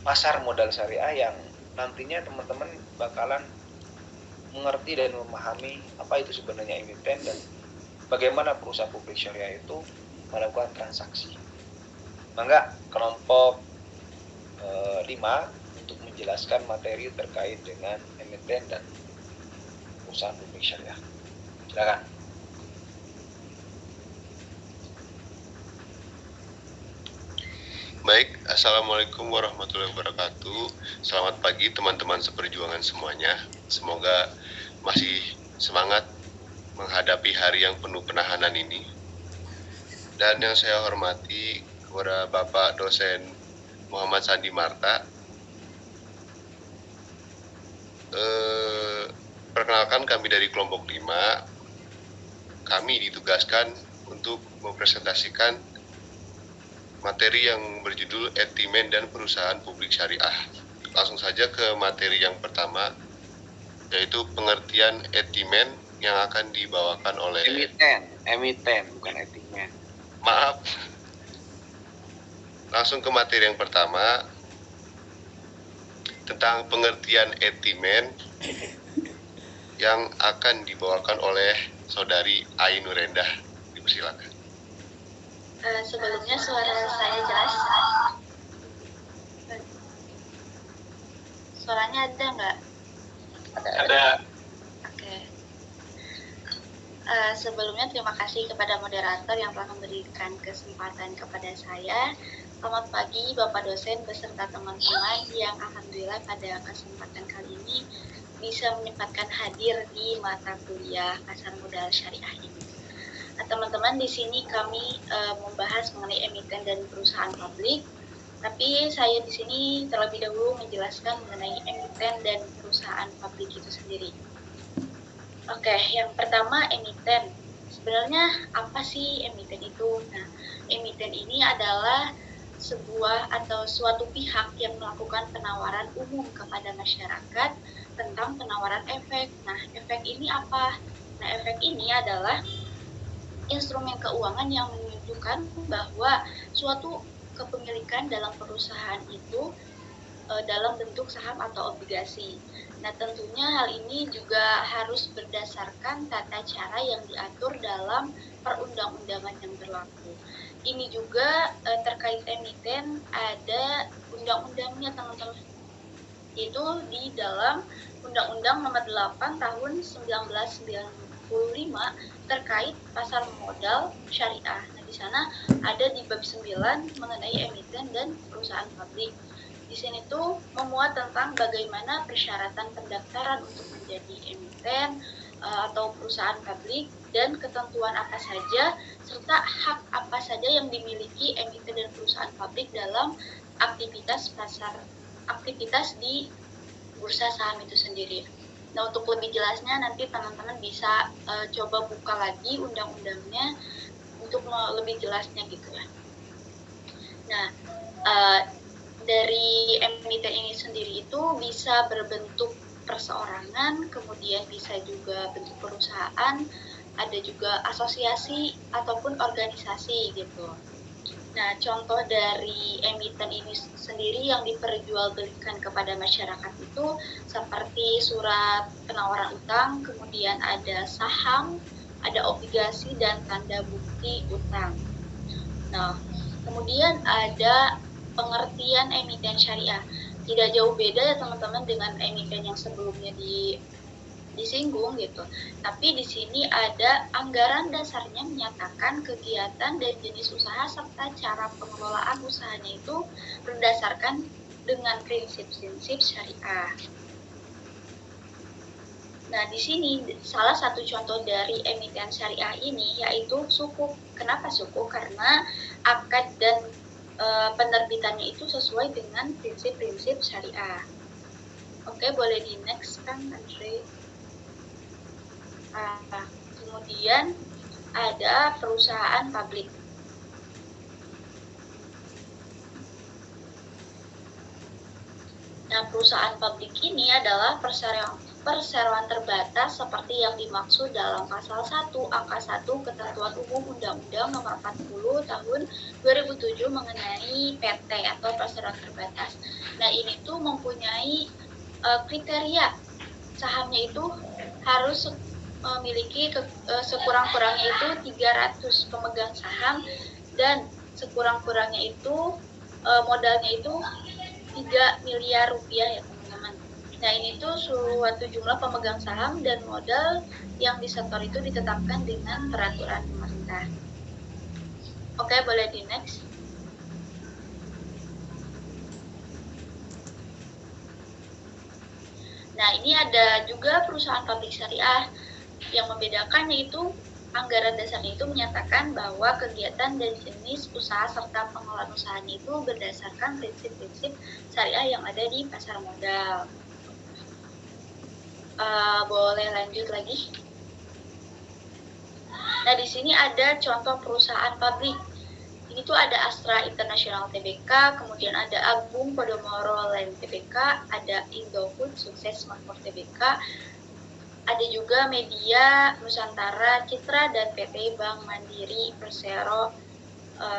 Speaker 1: pasar modal syariah yang nantinya teman-teman bakalan mengerti dan memahami apa itu sebenarnya emiten dan bagaimana perusahaan publik syariah itu melakukan transaksi. Mangga kelompok 5 untuk menjelaskan materi terkait dengan emiten dan perusahaan publik syariah. Silakan.
Speaker 10: Baik, Assalamualaikum warahmatullahi wabarakatuh. Selamat pagi teman-teman seperjuangan semuanya. Semoga masih semangat menghadapi hari yang penuh penahanan ini. Dan yang saya hormati kepada Bapak dosen Muhammad Sandi Marta. Perkenalkan, kami dari kelompok 5. Kami ditugaskan untuk mempresentasikan materi yang berjudul Etimen dan Perusahaan Publik Syariah. Langsung saja ke materi yang pertama, yaitu pengertian etimen yang akan dibawakan oleh...
Speaker 1: Emiten, bukan etimen.
Speaker 10: Maaf. Langsung ke materi yang pertama, tentang pengertian etimen yang akan dibawakan oleh Saudari Ai Nurenda. Dipersilakan.
Speaker 2: Sebelumnya suara saya jelas? Suaranya ada nggak?
Speaker 8: Ada.
Speaker 2: Oke. Sebelumnya terima kasih kepada moderator yang telah memberikan kesempatan kepada saya. Selamat pagi Bapak dosen beserta teman-teman yang alhamdulillah pada kesempatan kali ini bisa menyempatkan hadir di mata kuliah pasar modal syariah ini. Teman-teman, di sini kami membahas mengenai emiten dan perusahaan publik. Tapi saya di sini terlebih dahulu menjelaskan mengenai emiten dan perusahaan publik itu sendiri. Oke, yang pertama emiten. Sebenarnya apa sih emiten itu? Nah, emiten ini adalah sebuah atau suatu pihak yang melakukan penawaran umum kepada masyarakat tentang penawaran efek. Nah, efek ini apa? Nah, efek ini adalah instrumen keuangan yang menunjukkan bahwa suatu kepemilikan dalam perusahaan itu dalam bentuk saham atau obligasi. Nah, tentunya hal ini juga harus berdasarkan tata cara yang diatur dalam perundang-undangan yang berlaku. Ini juga terkait emiten ada undang-undangnya teman-teman. Itu di dalam Undang-Undang Nomor 8 Tahun 1995 terkait pasar modal syariah. Nah, di sana ada di bab 9 mengenai emiten dan perusahaan publik. Di sini tuh memuat tentang bagaimana persyaratan pendaftaran untuk menjadi emiten atau perusahaan publik dan ketentuan apa saja serta hak apa saja yang dimiliki emiten dan perusahaan publik dalam aktivitas di bursa saham itu sendiri. Nah, untuk lebih jelasnya nanti teman-teman bisa coba buka lagi undang-undangnya untuk lebih jelasnya gitu ya. Nah, dari emiten ini sendiri itu bisa berbentuk perseorangan, kemudian bisa juga bentuk perusahaan, ada juga asosiasi ataupun organisasi gitu.
Speaker 5: Nah, contoh dari emiten ini sendiri yang diperjualbelikan kepada masyarakat itu seperti surat penawaran utang, kemudian ada saham, ada obligasi, dan tanda bukti utang. Nah, kemudian ada pengertian emiten syariah. Tidak jauh beda ya teman-teman dengan emiten yang sebelumnya disinggung gitu. Tapi di sini ada anggaran dasarnya menyatakan kegiatan dan jenis usaha serta cara pengelolaan usahanya itu berdasarkan dengan prinsip-prinsip syariah. Nah, di sini salah satu contoh dari emiten syariah ini yaitu sukuk. Kenapa sukuk? Karena akad dan penerbitannya itu sesuai dengan prinsip-prinsip syariah. Oke, boleh di next kan, Andre? Kemudian ada perusahaan publik. Nah, perusahaan publik ini adalah perseroan terbatas seperti yang dimaksud dalam pasal 1 angka 1 Ketentuan Umum Undang-Undang Nomor 40 Tahun 2007 mengenai PT atau perseroan terbatas. Nah, ini tuh mempunyai kriteria sahamnya itu harus memiliki sekurang-kurangnya itu 300 pemegang saham dan sekurang-kurangnya itu modalnya itu 3 miliar rupiah ya teman-teman. Nah, ini tuh suatu jumlah pemegang saham dan modal yang disetor itu ditetapkan dengan peraturan pemerintah. Oke, boleh di next. Nah, ini ada juga perusahaan publik syariah. Yang membedakannya itu anggaran dasarnya itu menyatakan bahwa kegiatan dan jenis usaha serta pengelolaan usahanya itu berdasarkan prinsip-prinsip syariah yang ada di pasar modal. Boleh lanjut lagi. Nah, di sini ada contoh perusahaan publik. Ini tuh ada Astra International Tbk, kemudian ada Agung Podomoro Land Tbk, ada Indofood Sukses Makmur Tbk, ada juga Media Nusantara Citra dan PT Bank Mandiri Persero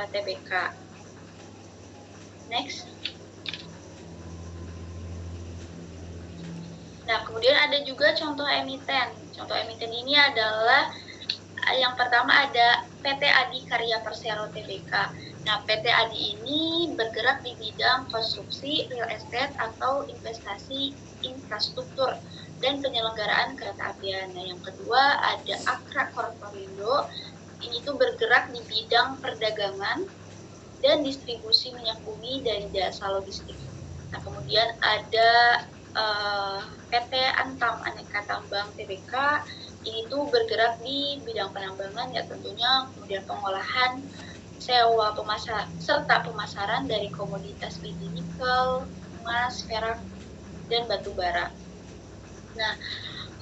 Speaker 5: Tbk. Next. Nah, kemudian ada juga contoh emiten. Contoh emiten ini adalah yang pertama ada PT Adi Karya Persero Tbk. Nah, PT Adi ini bergerak di bidang konstruksi, real estate, atau investasi infrastruktur dan penyelenggaraan kereta apian. Nah, yang kedua ada Akra Korporindo. Ini tuh bergerak di bidang perdagangan dan distribusi minyak bumi dan jasa logistik. Nah, kemudian ada PT Antam Aneka Tambang Tbk. Ini tuh bergerak di bidang penambangan ya tentunya, kemudian pengolahan, sewa, serta pemasaran dari komoditas biji nikel, emas, perak, dan batu bara. Nah,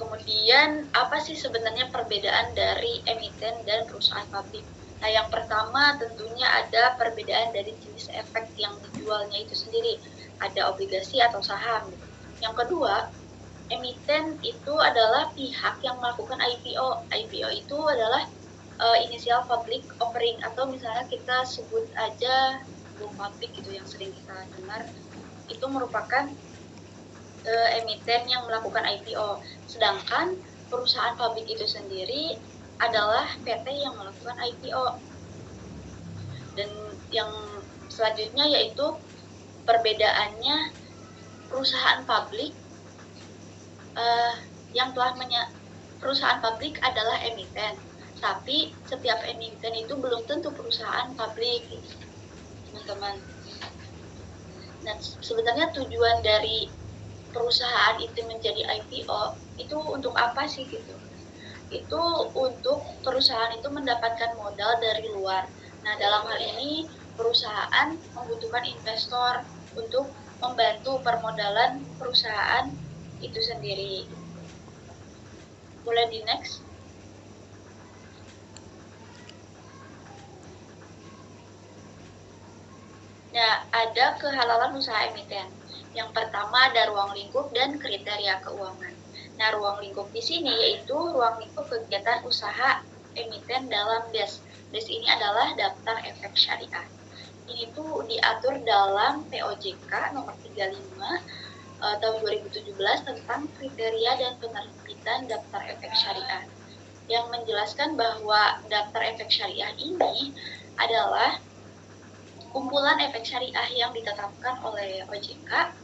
Speaker 5: kemudian apa sih sebenarnya perbedaan dari emiten dan perusahaan publik? Nah, yang pertama tentunya ada perbedaan dari jenis efek yang dijualnya itu sendiri. Ada obligasi atau saham. Yang kedua, emiten itu adalah pihak yang melakukan IPO. IPO itu adalah inisial public offering atau misalnya kita sebut aja go public gitu yang sering kita dengar. Itu merupakan emiten yang melakukan IPO. Sedangkan perusahaan publik itu sendiri adalah PT yang melakukan IPO. Dan yang selanjutnya yaitu perbedaannya perusahaan publik perusahaan publik adalah emiten, tapi setiap emiten itu belum tentu perusahaan publik, teman-teman. Nah, sebenarnya tujuan dari perusahaan itu menjadi IPO itu untuk apa sih gitu? Itu untuk perusahaan itu mendapatkan modal dari luar. Nah, dalam hal ini perusahaan membutuhkan investor untuk membantu permodalan perusahaan itu sendiri. Boleh di next. Nah, ada kehalalan usaha emiten. Yang pertama ada ruang lingkup dan kriteria keuangan. Nah, ruang lingkup di sini yaitu ruang lingkup kegiatan usaha emiten dalam DES. DES ini adalah daftar efek syariah.
Speaker 11: ini tuh diatur dalam POJK nomor 35 tahun 2017 tentang kriteria dan penerbitan daftar efek syariah, yang menjelaskan bahwa daftar efek syariah ini adalah kumpulan efek syariah yang ditetapkan oleh OJK,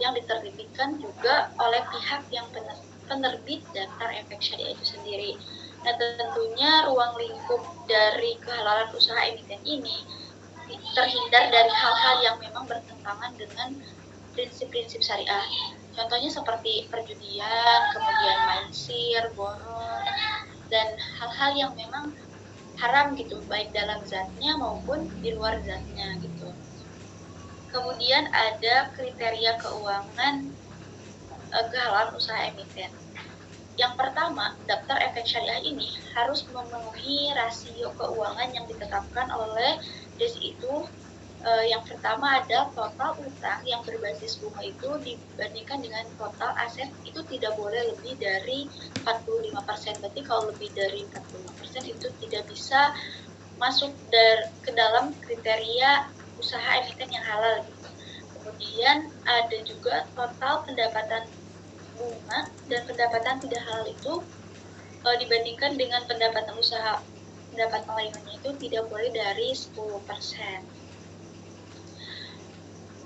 Speaker 11: yang diterbitkan juga oleh pihak yang penerbit daftar efek syariah itu sendiri. Nah, tentunya ruang lingkup dari kehalalan usaha emiten ini terhindar dari hal-hal yang memang bertentangan dengan prinsip-prinsip syariah. Contohnya seperti perjudian, kemudian maisir, boron, dan hal-hal yang memang haram gitu, baik dalam zatnya maupun di luar zatnya gitu. Kemudian ada kriteria keuangan kehalalan usaha emiten. Yang pertama, daftar efek syariah ini harus memenuhi rasio keuangan yang ditetapkan oleh DESI itu. Yang pertama ada total utang yang berbasis bunga itu dibandingkan dengan total aset itu tidak boleh lebih dari 45%. Berarti kalau lebih dari 45% itu tidak bisa masuk ke dalam kriteria usaha emiten yang halal gitu. Kemudian ada juga total pendapatan bunga dan pendapatan tidak halal itu dibandingkan dengan pendapatan usaha, pendapatan lainnya itu tidak boleh dari 10%.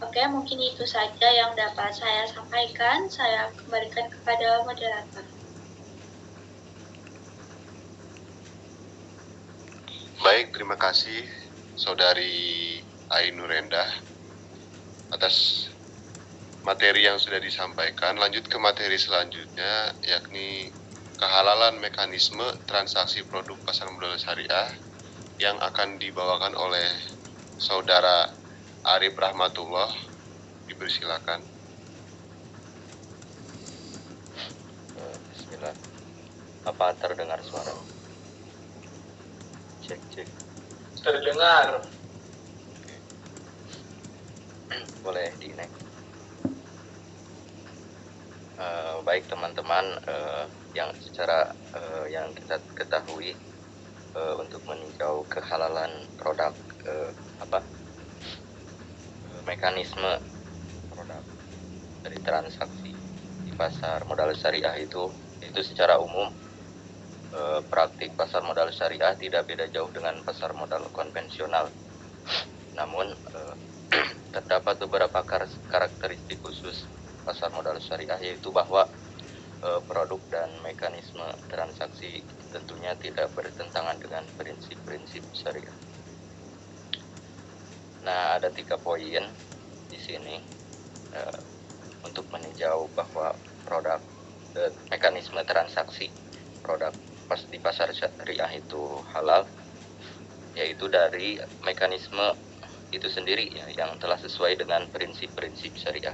Speaker 11: Oke, mungkin itu saja yang dapat saya sampaikan. Saya kembalikan kepada moderator.
Speaker 10: Baik, terima kasih Saudari Ainurendah atas materi yang sudah disampaikan. Lanjut ke materi selanjutnya, yakni kehalalan mekanisme transaksi produk pasar modal syariah yang akan dibawakan oleh Saudara Arif Rahmatullah. Dipersilakan.
Speaker 9: Bismillah. Apa terdengar suara? Cek.
Speaker 8: Terdengar.
Speaker 9: Boleh di-next. Baik teman-teman, yang secara yang kita ketahui untuk meninjau kehalalan produk mekanisme produk dari transaksi di pasar modal syariah itu secara umum praktik pasar modal syariah tidak beda jauh dengan pasar modal konvensional. Namun terdapat beberapa karakteristik khusus pasar modal syariah, yaitu bahwa produk dan mekanisme transaksi tentunya tidak bertentangan dengan prinsip-prinsip syariah. Nah, ada 3 poin di sini untuk meninjau bahwa produk mekanisme transaksi produk di pasar syariah itu halal, yaitu dari mekanisme itu sendiri ya, yang telah sesuai dengan prinsip-prinsip syariah,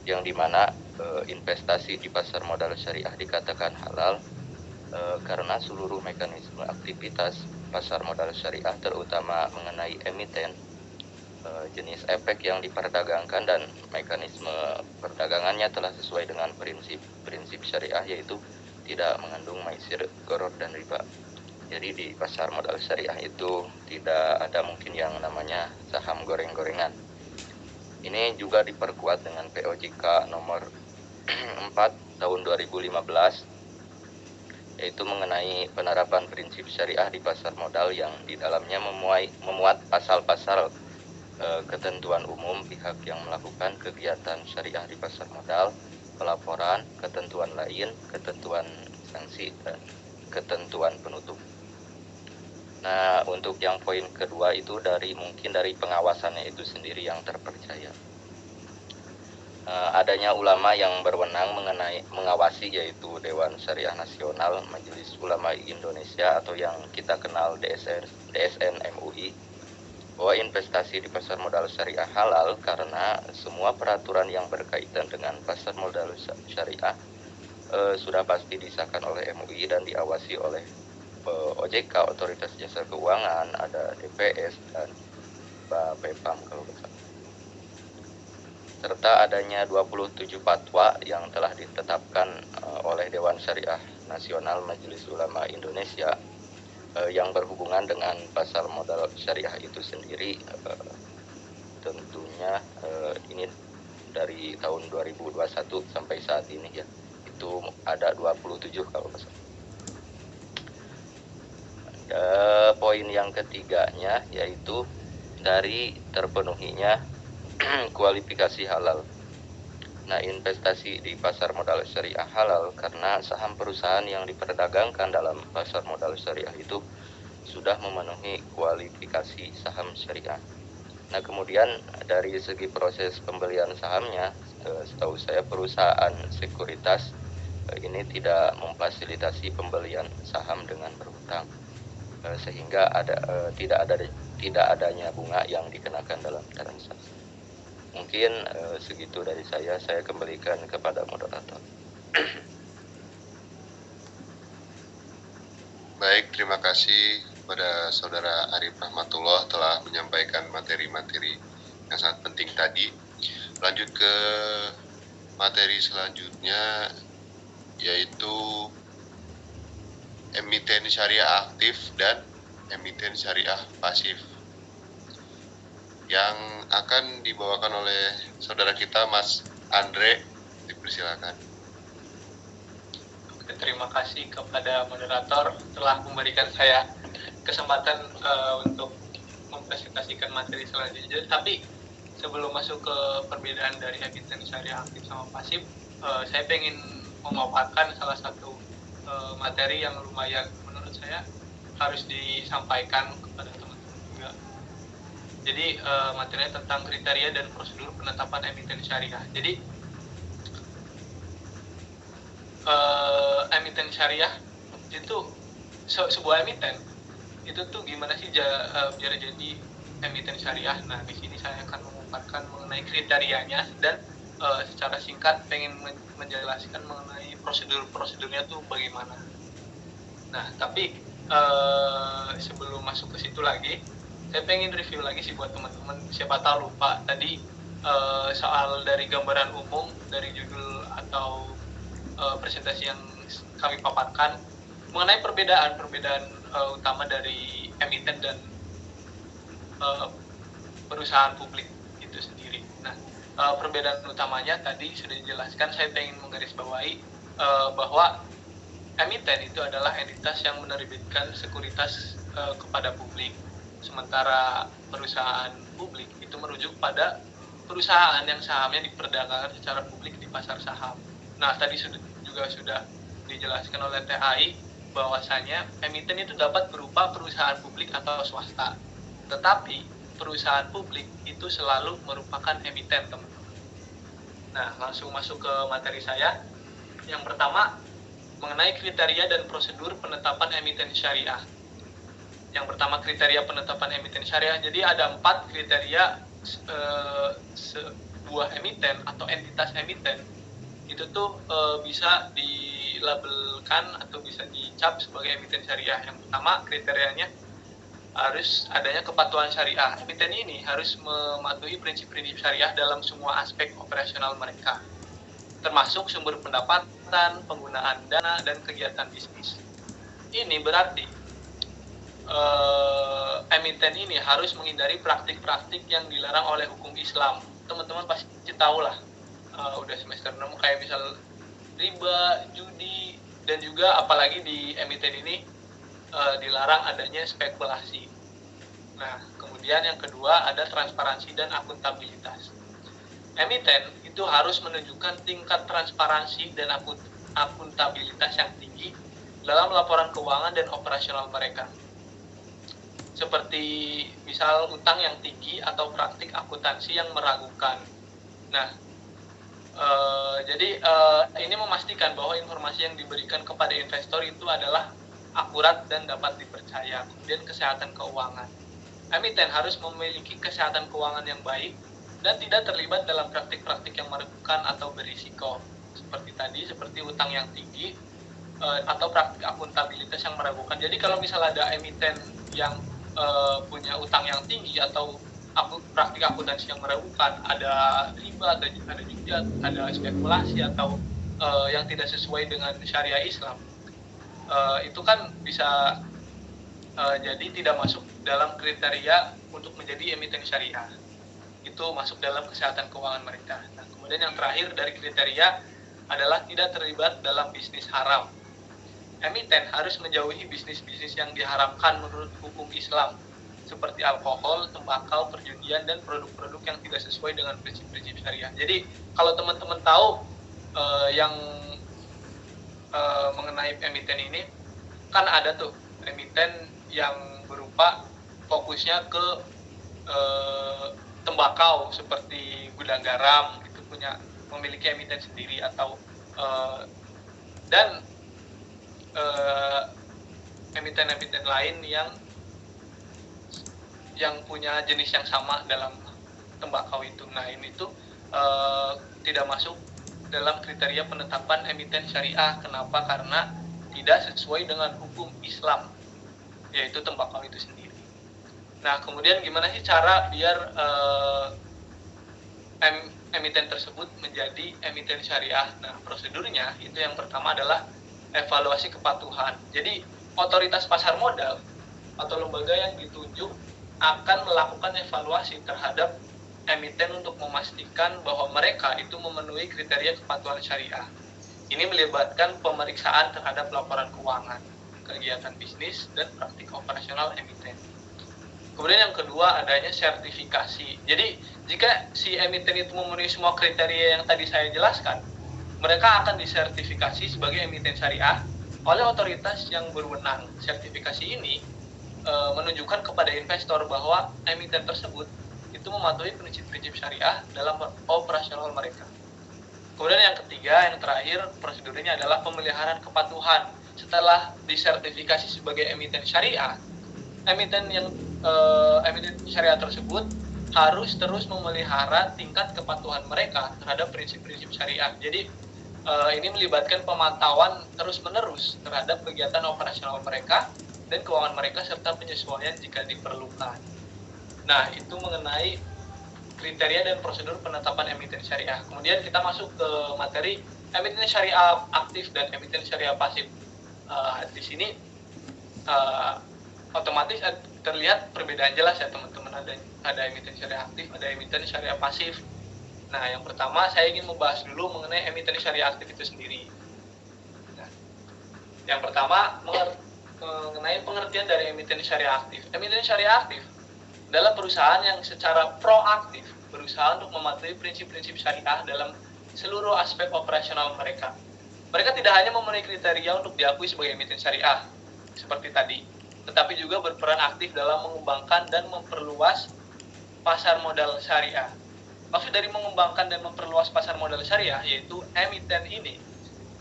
Speaker 9: yang dimana investasi di pasar modal syariah dikatakan halal karena seluruh mekanisme aktivitas pasar modal syariah, terutama mengenai emiten, jenis efek yang diperdagangkan dan mekanisme perdagangannya telah sesuai dengan prinsip syariah, yaitu tidak mengandung maisir, gharar, dan riba. Jadi di pasar modal syariah itu tidak ada mungkin yang namanya saham goreng-gorengan. Ini juga diperkuat dengan POJK nomor 4 tahun 2015, yaitu mengenai penerapan prinsip syariah di pasar modal, yang di dalamnya memuat pasal-pasal ketentuan umum pihak yang melakukan kegiatan syariah di pasar modal, pelaporan, ketentuan lain, ketentuan sanksi, dan ketentuan penutup. Nah, untuk yang poin kedua itu mungkin dari pengawasannya itu sendiri yang terpercaya. Adanya ulama yang berwenang mengawasi, yaitu Dewan Syariah Nasional Majelis Ulama Indonesia atau yang kita kenal DSN MUI, bahwa investasi di pasar modal syariah halal karena semua peraturan yang berkaitan dengan pasar modal syariah sudah pasti disahkan oleh MUI dan diawasi oleh OJK, Otoritas Jasa Keuangan, ada DPS dan BAPEPAM kalau bersama. Serta adanya 27 fatwa yang telah ditetapkan oleh Dewan Syariah Nasional Majelis Ulama Indonesia yang berhubungan dengan pasar modal syariah itu sendiri, tentunya ini dari tahun 2021 sampai saat ini ya, itu ada 27 kalau nggak salah. Poin yang ketiganya yaitu dari terpenuhinya kualifikasi halal. Nah, investasi di pasar modal syariah halal karena saham perusahaan yang diperdagangkan dalam pasar modal syariah itu sudah memenuhi kualifikasi saham syariah. Nah, kemudian dari segi proses pembelian sahamnya, setahu saya perusahaan sekuritas ini tidak memfasilitasi pembelian saham dengan berhutang, sehingga tidak adanya bunga yang dikenakan dalam transaksi. Mungkin segitu dari saya kembalikan kepada moderator.
Speaker 10: Baik, terima kasih kepada Saudara Arif Rahmatullah telah menyampaikan materi-materi yang sangat penting tadi. Lanjut ke materi selanjutnya, yaitu emiten syariah aktif dan emiten syariah pasif, yang akan dibawakan oleh saudara kita Mas Andre. Dipersilakan.
Speaker 4: Oke, terima kasih kepada moderator telah memberikan saya kesempatan untuk mempresentasikan materi selanjutnya. Tapi sebelum masuk ke perbedaan dari emiten syariah aktif sama pasif, saya ingin memaparkan salah satu materi yang lumayan menurut saya harus disampaikan kepada teman-teman juga. Jadi materinya tentang kriteria dan prosedur penetapan emiten syariah. Jadi emiten syariah itu sebuah emiten itu tuh gimana sih biar jadi emiten syariah. Nah, di sini saya akan memaparkan mengenai kriterianya dan secara singkat pengen menjelaskan mengenai prosedurnya tuh bagaimana. Nah, tapi sebelum masuk ke situ lagi, saya pengen review lagi sih buat teman-teman, siapa tahu lupa tadi soal dari gambaran umum dari judul atau presentasi yang kami paparkan mengenai perbedaan utama dari emiten dan perusahaan publik itu sendiri. Nah, perbedaan utamanya tadi sudah dijelaskan. Saya ingin menggarisbawahi bahwa emiten itu adalah entitas yang menerbitkan sekuritas kepada publik. Sementara perusahaan publik itu merujuk pada perusahaan yang sahamnya diperdagangkan secara publik di pasar saham. Nah, tadi juga sudah dijelaskan oleh THI bahwasanya emiten itu dapat berupa perusahaan publik atau swasta. Tetapi perusahaan publik itu selalu merupakan emiten, teman-teman. Nah, langsung masuk ke materi saya. Yang pertama, mengenai kriteria dan prosedur penetapan emiten syariah. Yang pertama, kriteria penetapan emiten syariah. Jadi ada 4 kriteria sebuah emiten atau entitas emiten itu tuh bisa dilabelkan atau bisa dicap sebagai emiten syariah. Yang pertama, kriterianya harus adanya kepatuhan syariah. Emiten ini harus mematuhi prinsip-prinsip syariah dalam semua aspek operasional mereka, termasuk sumber pendapatan, penggunaan dana, dan kegiatan bisnis. Ini berarti emiten ini harus menghindari praktik-praktik yang dilarang oleh hukum Islam. Teman-teman pasti tahu lah, udah semester 6 kayak misal riba, judi, dan juga apalagi di emiten ini dilarang adanya spekulasi. Nah, kemudian yang kedua ada transparansi dan akuntabilitas. Emiten itu harus menunjukkan tingkat transparansi dan akuntabilitas yang tinggi dalam laporan keuangan dan operasional mereka. Seperti misal utang yang tinggi atau praktik akuntansi yang meragukan. Nah, jadi ini memastikan bahwa informasi yang diberikan kepada investor itu adalah akurat dan dapat dipercaya. Kemudian kesehatan keuangan. Emiten harus memiliki kesehatan keuangan yang baik dan tidak terlibat dalam praktik-praktik yang merugikan atau berisiko. Seperti utang yang tinggi atau praktik akuntabilitas yang meragukan. Jadi kalau misalnya ada emiten yang punya utang yang tinggi atau praktik akuntansi yang meragukan, ada riba, ada judi, ada spekulasi atau yang tidak sesuai dengan syariah Islam, itu kan bisa
Speaker 12: jadi tidak masuk dalam kriteria untuk menjadi emiten syariah. Itu masuk dalam kesehatan keuangan mereka. Nah, kemudian yang terakhir dari kriteria adalah tidak terlibat dalam bisnis haram. Emiten harus menjauhi bisnis-bisnis yang diharamkan menurut hukum Islam, seperti alkohol, tembakau, perjudian, dan produk-produk yang tidak sesuai dengan prinsip-prinsip syariah. Jadi, kalau teman-teman tahu yang mengenai emiten ini, kan ada tuh emiten yang berupa fokusnya ke tembakau seperti Gudang Garam itu memiliki emiten sendiri, atau dan emiten-emiten lain yang punya jenis yang sama dalam tembakau itu. Nah, ini tuh tidak masuk dalam kriteria penetapan emiten syariah. Kenapa? Karena tidak sesuai dengan hukum Islam, yaitu tembakau itu sendiri. Nah, kemudian gimana sih cara biar emiten tersebut menjadi emiten syariah? Nah, prosedurnya itu yang pertama adalah evaluasi kepatuhan. Jadi, otoritas pasar modal atau lembaga yang ditunjuk akan melakukan evaluasi terhadap emiten untuk memastikan bahwa mereka itu memenuhi kriteria kepatuhan syariah. Ini melibatkan pemeriksaan terhadap laporan keuangan, kegiatan bisnis, dan praktik operasional emiten. Kemudian yang kedua, adanya sertifikasi. Jadi, jika si emiten itu memenuhi semua kriteria yang tadi saya jelaskan, mereka akan disertifikasi sebagai emiten syariah oleh otoritas yang berwenang. Sertifikasi ini menunjukkan kepada investor bahwa emiten tersebut itu mematuhi prinsip-prinsip syariah dalam operasional mereka. Kemudian yang ketiga, yang terakhir, prosedurnya adalah pemeliharaan kepatuhan. Setelah disertifikasi sebagai emiten syariah, emiten syariah tersebut harus terus memelihara tingkat kepatuhan mereka terhadap prinsip-prinsip syariah. Jadi ini melibatkan pemantauan terus-menerus terhadap kegiatan operasional mereka dan keuangan mereka, serta penyesuaian jika diperlukan. Nah, itu mengenai kriteria dan prosedur penetapan emiten syariah. Kemudian kita masuk ke materi emiten syariah aktif dan emiten syariah pasif. Di sini otomatis terlihat perbedaan jelas ya teman-teman. Ada emiten syariah aktif, ada emiten syariah pasif. Nah, yang pertama saya ingin membahas dulu mengenai emiten syariah aktif itu sendiri. Nah, yang pertama mengenai pengertian dari emiten syariah aktif. Emiten syariah aktif adalah perusahaan yang secara proaktif berusaha untuk mematuhi prinsip-prinsip syariah dalam seluruh aspek operasional mereka. Mereka tidak hanya memenuhi kriteria untuk diakui sebagai emiten syariah seperti tadi, tetapi juga berperan aktif dalam mengembangkan dan memperluas pasar modal syariah. Maksud dari mengembangkan dan memperluas pasar modal syariah yaitu emiten ini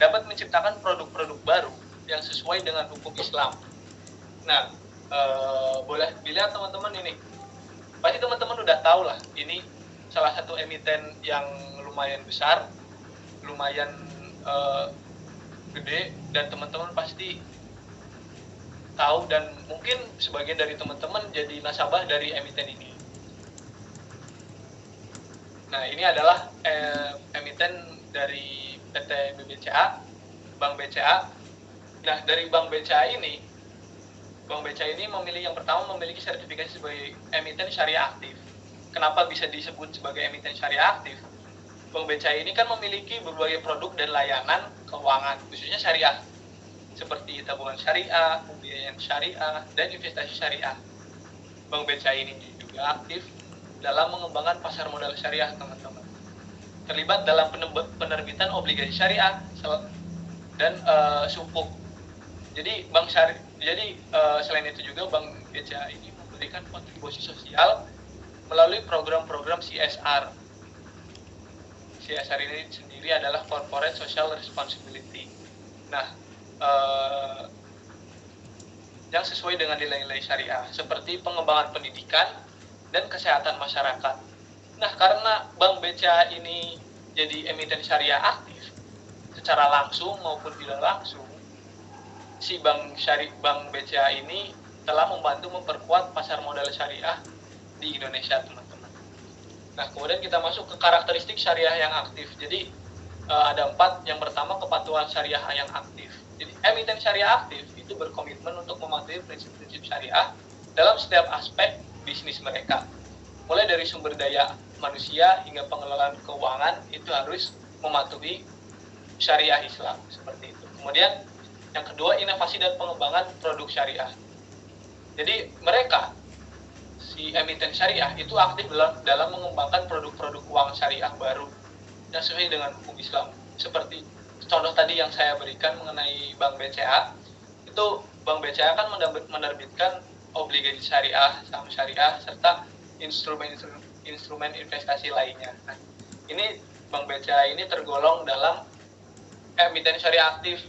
Speaker 12: dapat menciptakan produk-produk baru yang sesuai dengan hukum Islam. Nah, boleh dilihat teman-teman ini. Pasti teman-teman udah tahu lah, ini salah satu emiten yang lumayan besar, lumayan gede, dan teman-teman pasti tahu, dan mungkin sebagian dari teman-teman jadi nasabah dari emiten ini. Nah, ini adalah emiten dari PT BBCA, Bank BCA. Nah, dari Bank BCA ini yang pertama memiliki sertifikasi sebagai emiten syariah aktif. Kenapa bisa disebut sebagai emiten syariah aktif? Bank BCA ini kan memiliki berbagai produk dan layanan keuangan, khususnya syariah, seperti tabungan syariah, pembiayaan syariah, dan investasi syariah. Bank BCA ini juga aktif dalam mengembangkan pasar modal syariah, teman-teman. Terlibat dalam penerbitan obligasi syariah dan sukuk. Jadi selain itu juga Bank BCA ini memberikan kontribusi sosial melalui program-program CSR. CSR ini sendiri adalah Corporate Social Responsibility. Nah, yang sesuai dengan nilai-nilai syariah, seperti pengembangan pendidikan dan kesehatan masyarakat. Nah, karena Bank BCA ini jadi emiten syariah aktif, secara langsung maupun tidak langsung, si Bank BCA ini telah membantu memperkuat pasar modal syariah di Indonesia, teman-teman. Nah, kemudian kita masuk ke karakteristik syariah yang aktif. Jadi ada 4. Yang pertama, kepatuhan syariah yang aktif. Jadi emiten syariah aktif itu berkomitmen untuk mematuhi prinsip-prinsip syariah dalam setiap aspek bisnis mereka. Mulai dari sumber daya manusia hingga pengelolaan keuangan itu harus mematuhi syariah Islam seperti itu. Kemudian yang kedua, inovasi dan pengembangan produk syariah. Jadi mereka, si emiten syariah itu aktif dalam mengembangkan produk-produk uang syariah baru yang sesuai dengan hukum Islam. Seperti contoh tadi yang saya berikan mengenai Bank BCA, itu Bank BCA kan menerbitkan obligasi syariah, saham syariah, serta instrumen investasi lainnya. Nah, ini Bank BCA ini tergolong dalam emiten syariah aktif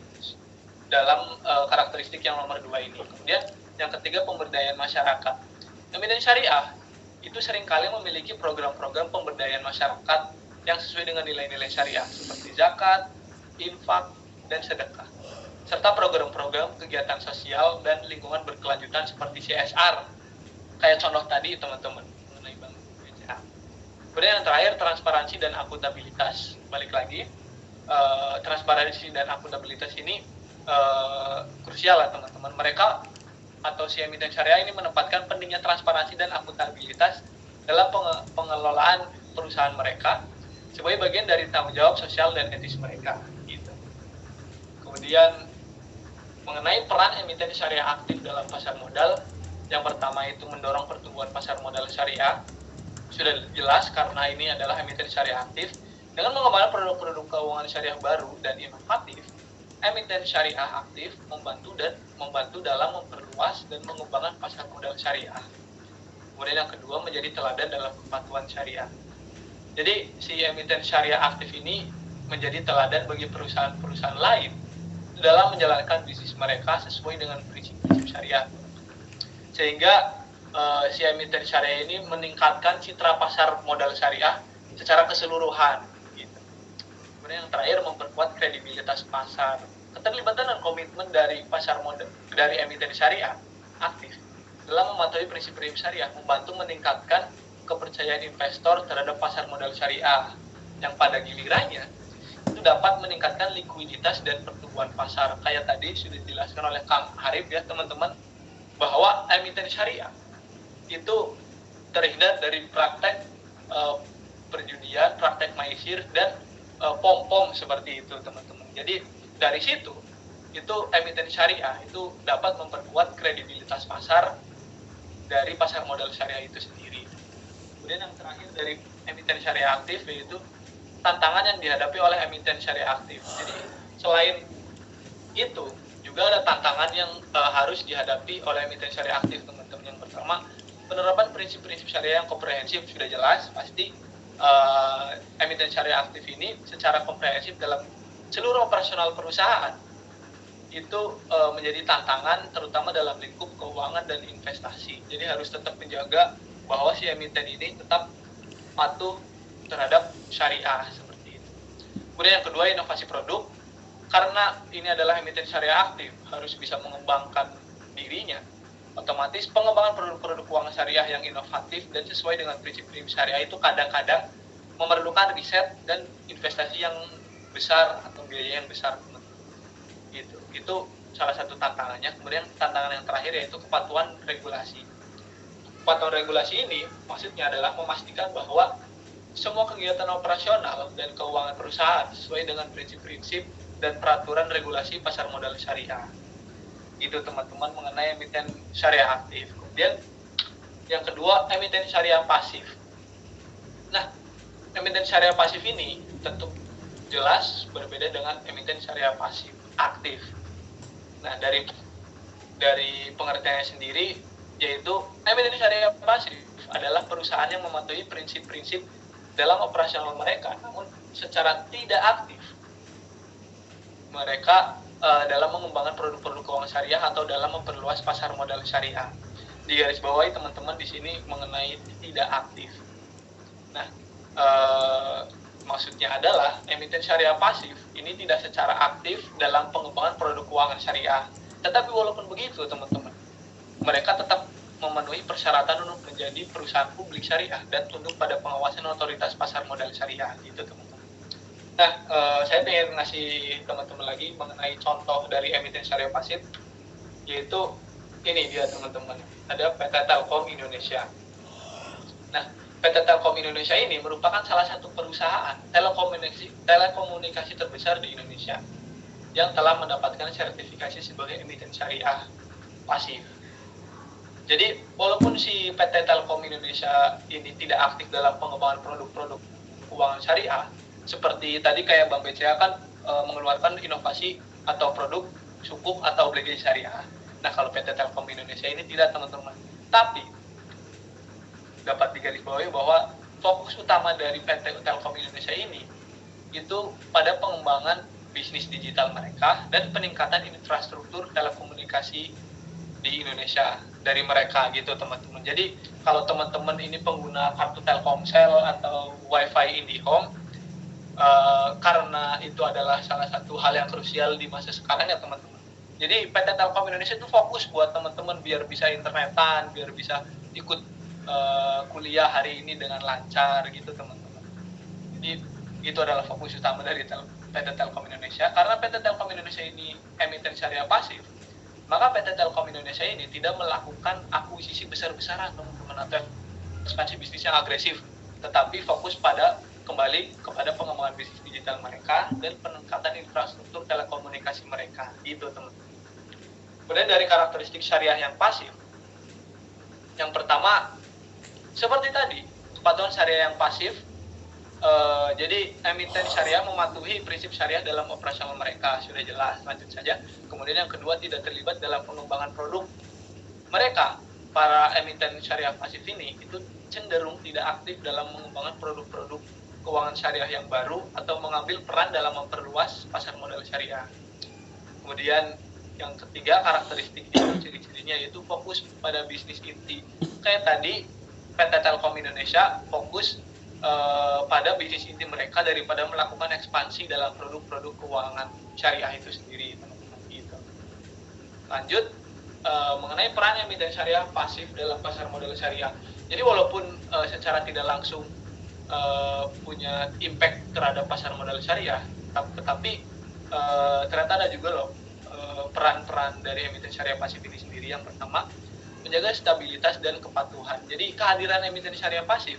Speaker 12: dalam karakteristik yang nomor 2 ini. Kemudian yang ketiga, pemberdayaan masyarakat. Emiten syariah itu seringkali memiliki program-program pemberdayaan masyarakat yang sesuai dengan nilai-nilai syariah seperti zakat, infak, dan sedekah, serta program-program kegiatan sosial dan lingkungan berkelanjutan seperti CSR. Kayak contoh tadi teman-teman mengenai Bank BCA. Kemudian yang terakhir, transparansi dan akuntabilitas. Balik lagi, transparansi dan akuntabilitas ini krusial lah teman-teman. Mereka atau si emiten syariah ini menempatkan pentingnya transparansi dan akuntabilitas dalam pengelolaan perusahaan mereka sebagai bagian dari tanggung jawab sosial dan etis mereka. Gitu. Kemudian mengenai peran emiten syariah aktif dalam pasar modal, yang pertama itu mendorong pertumbuhan pasar modal syariah. Sudah jelas karena ini adalah emiten syariah aktif dengan mengembangkan produk-produk keuangan syariah baru dan inovatif. Emiten syariah aktif membantu dalam memperluas dan mengembangkan pasar modal syariah. Kemudian yang kedua, menjadi teladan dalam kepatuhan syariah. Jadi si emiten syariah aktif ini menjadi teladan bagi perusahaan-perusahaan lain dalam menjalankan bisnis mereka sesuai dengan prinsip-prinsip syariah. Sehingga si emiten syariah ini meningkatkan citra pasar modal syariah secara keseluruhan. Kemudian yang terakhir, memperkuat kredibilitas pasar. Keterlibatan dan komitmen dari pasar modal dari emiten syariah aktif dalam mematuhi prinsip-prinsip syariah membantu meningkatkan kepercayaan investor terhadap pasar modal syariah, yang pada gilirannya itu dapat meningkatkan likuiditas dan pertumbuhan pasar. Kayak tadi sudah dijelaskan oleh Kang Harif ya teman-teman, bahwa emiten syariah itu terhindar dari praktek perjudian, praktek maisir, dan pom-pom seperti itu teman-teman. Jadi dari situ itu emiten syariah itu dapat memperkuat kredibilitas pasar dari pasar modal syariah itu sendiri. Kemudian yang terakhir dari emiten syariah aktif yaitu tantangan yang dihadapi oleh emiten syariah aktif. Jadi selain itu juga ada tantangan yang harus dihadapi oleh emiten syariah aktif teman-teman. Yang pertama, penerapan prinsip-prinsip syariah yang komprehensif. Sudah jelas pasti emiten syariah aktif ini secara komprehensif dalam seluruh operasional perusahaan itu menjadi tantangan terutama dalam lingkup keuangan dan investasi. Jadi harus tetap menjaga bahwa si emiten ini tetap patuh terhadap syariah seperti itu. Kemudian yang kedua, inovasi produk. Karena ini adalah emiten syariah aktif, harus bisa mengembangkan dirinya. Otomatis pengembangan produk-produk keuangan syariah yang inovatif dan sesuai dengan prinsip-prinsip syariah itu kadang-kadang memerlukan riset dan investasi yang besar atau biaya yang besar. Itu salah satu tantangannya. Kemudian tantangan yang terakhir yaitu kepatuhan regulasi. Kepatuhan regulasi ini maksudnya adalah memastikan bahwa semua kegiatan operasional dan keuangan perusahaan sesuai dengan prinsip-prinsip dan peraturan regulasi pasar modal syariah. Itu teman-teman mengenai emiten syariah aktif. Kemudian yang kedua, emiten syariah pasif. Nah, emiten syariah pasif ini tentu jelas berbeda dengan emiten syariah pasif aktif. Nah, dari pengertiannya sendiri yaitu emiten syariah pasif adalah perusahaan yang mematuhi prinsip-prinsip dalam operasional mereka, namun secara tidak aktif mereka dalam mengembangkan produk-produk keuangan syariah atau dalam memperluas pasar modal syariah. Di garis bawahi teman-teman di sini mengenai tidak aktif. Nah, maksudnya adalah emiten syariah pasif ini tidak secara aktif dalam pengembangan produk keuangan syariah. Tetapi walaupun begitu teman-teman, mereka tetap memenuhi persyaratan untuk menjadi perusahaan publik syariah dan tunduk pada pengawasan otoritas pasar modal syariah. Gitu teman-teman. Nah, saya ingin ngasih teman-teman lagi mengenai contoh dari emiten syariah pasif. yaitu ini dia teman-teman, ada PT Telkom Indonesia. Nah, PT Telkom Indonesia ini merupakan salah satu perusahaan telekomunikasi terbesar di Indonesia yang telah mendapatkan sertifikasi sebagai emiten syariah pasif. Jadi walaupun si PT Telkom Indonesia ini tidak aktif dalam pengembangan produk-produk keuangan syariah, seperti tadi kayak Bang BCA kan mengeluarkan inovasi atau produk sukuk atau obligasi syariah. Nah, kalau PT Telkom Indonesia ini tidak, teman-teman. Tapi dapat digarisbawahi bahwa fokus utama dari PT Telkom Indonesia ini itu pada pengembangan bisnis digital mereka dan peningkatan infrastruktur telekomunikasi di Indonesia dari mereka gitu, teman-teman. Jadi kalau teman-teman ini pengguna kartu Telkomsel atau WiFi IndiHome, karena itu adalah salah satu hal yang krusial di masa sekarang ya, teman-teman. Jadi PT Telkom Indonesia itu fokus buat teman-teman biar bisa internetan, biar bisa ikut kuliah hari ini dengan lancar gitu, teman-teman. Jadi itu adalah fokus utama dari PT Telkom Indonesia. Karena PT Telkom Indonesia ini emiten syariah pasif, maka PT Telkom Indonesia ini tidak melakukan akuisisi besar-besaran, teman-teman, atau ekspansi bisnis yang agresif, tetapi fokus kembali kepada pengembangan bisnis digital mereka dan peningkatan infrastruktur telekomunikasi mereka, gitu, teman-teman. Kemudian dari karakteristik syariah yang pasif, yang pertama, seperti tadi, kepatuhan syariah yang pasif. Jadi emiten syariah mematuhi prinsip syariah dalam operasional mereka, sudah jelas, lanjut saja. Kemudian yang kedua, tidak terlibat dalam pengembangan produk mereka. Para emiten syariah pasif ini itu cenderung tidak aktif dalam mengembangkan produk-produk keuangan syariah yang baru atau mengambil peran dalam memperluas pasar modal syariah. Kemudian yang ketiga, karakteristik ciri-cirinya yaitu fokus pada bisnis inti. Kayak tadi PT Telkom Indonesia fokus pada bisnis inti mereka daripada melakukan ekspansi dalam produk-produk keuangan syariah itu sendiri, teman-teman, gitu. Lanjut, mengenai peran emiten syariah pasif dalam pasar modal syariah. Jadi walaupun secara tidak langsung punya impact terhadap pasar modal syariah, tetapi ternyata ada juga loh peran-peran dari emiten syariah pasif ini sendiri. Yang pertama, menjaga stabilitas dan kepatuhan. Jadi kehadiran emiten syariah pasif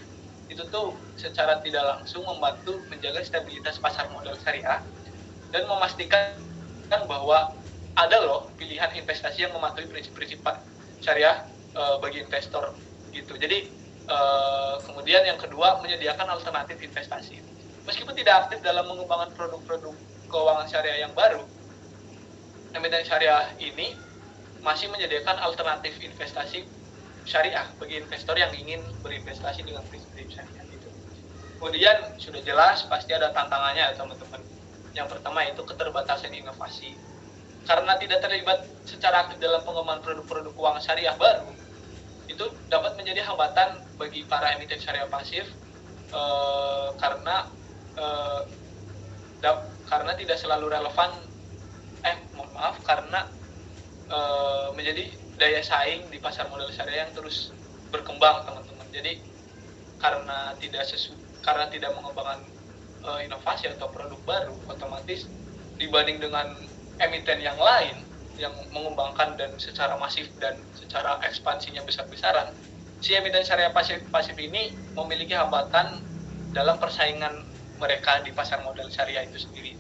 Speaker 12: itu tuh secara tidak langsung membantu menjaga stabilitas pasar modal syariah dan memastikan bahwa ada loh pilihan investasi yang mematuhi prinsip-prinsip syariah bagi investor gitu. Jadi kemudian yang kedua, menyediakan alternatif investasi. Meskipun tidak aktif dalam mengembangkan produk-produk keuangan syariah yang baru, emiten syariah ini masih menyediakan alternatif investasi syariah bagi investor yang ingin berinvestasi dengan prinsip-prinsip syariah itu. Kemudian sudah jelas pasti ada tantangannya ya, teman-teman. Yang pertama itu keterbatasan inovasi. Karena tidak terlibat secara aktif dalam pengembangan produk-produk keuangan syariah baru, itu dapat menjadi hambatan bagi para emiten syariah pasif karena tidak selalu relevan karena menjadi daya saing di pasar modal syariah yang terus berkembang, teman-teman. Jadi karena tidak mengembangkan inovasi atau produk baru, otomatis dibanding dengan emiten yang lain yang mengembangkan dan secara masif dan secara ekspansinya besar-besaran, si emiten syariah pasif ini memiliki hambatan dalam persaingan mereka di pasar modal syariah itu sendiri.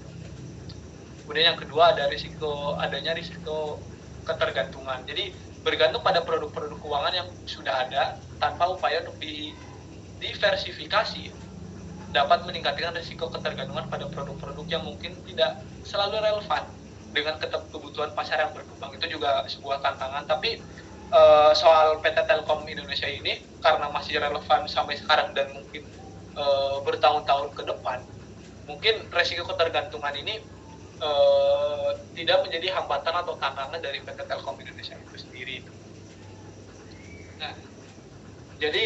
Speaker 12: Kemudian yang kedua, ada adanya risiko ketergantungan. Jadi bergantung pada produk-produk keuangan yang sudah ada tanpa upaya untuk diversifikasi dapat meningkatkan risiko ketergantungan pada produk-produk yang mungkin tidak selalu relevan dengan kebutuhan pasar yang berkembang. Itu juga sebuah tantangan. Tapi soal PT Telkom Indonesia ini karena masih relevan sampai sekarang dan mungkin bertahun-tahun ke depan, mungkin risiko ketergantungan ini tidak menjadi hambatan atau tantangan dari PT Telkom Indonesia itu sendiri. Nah, jadi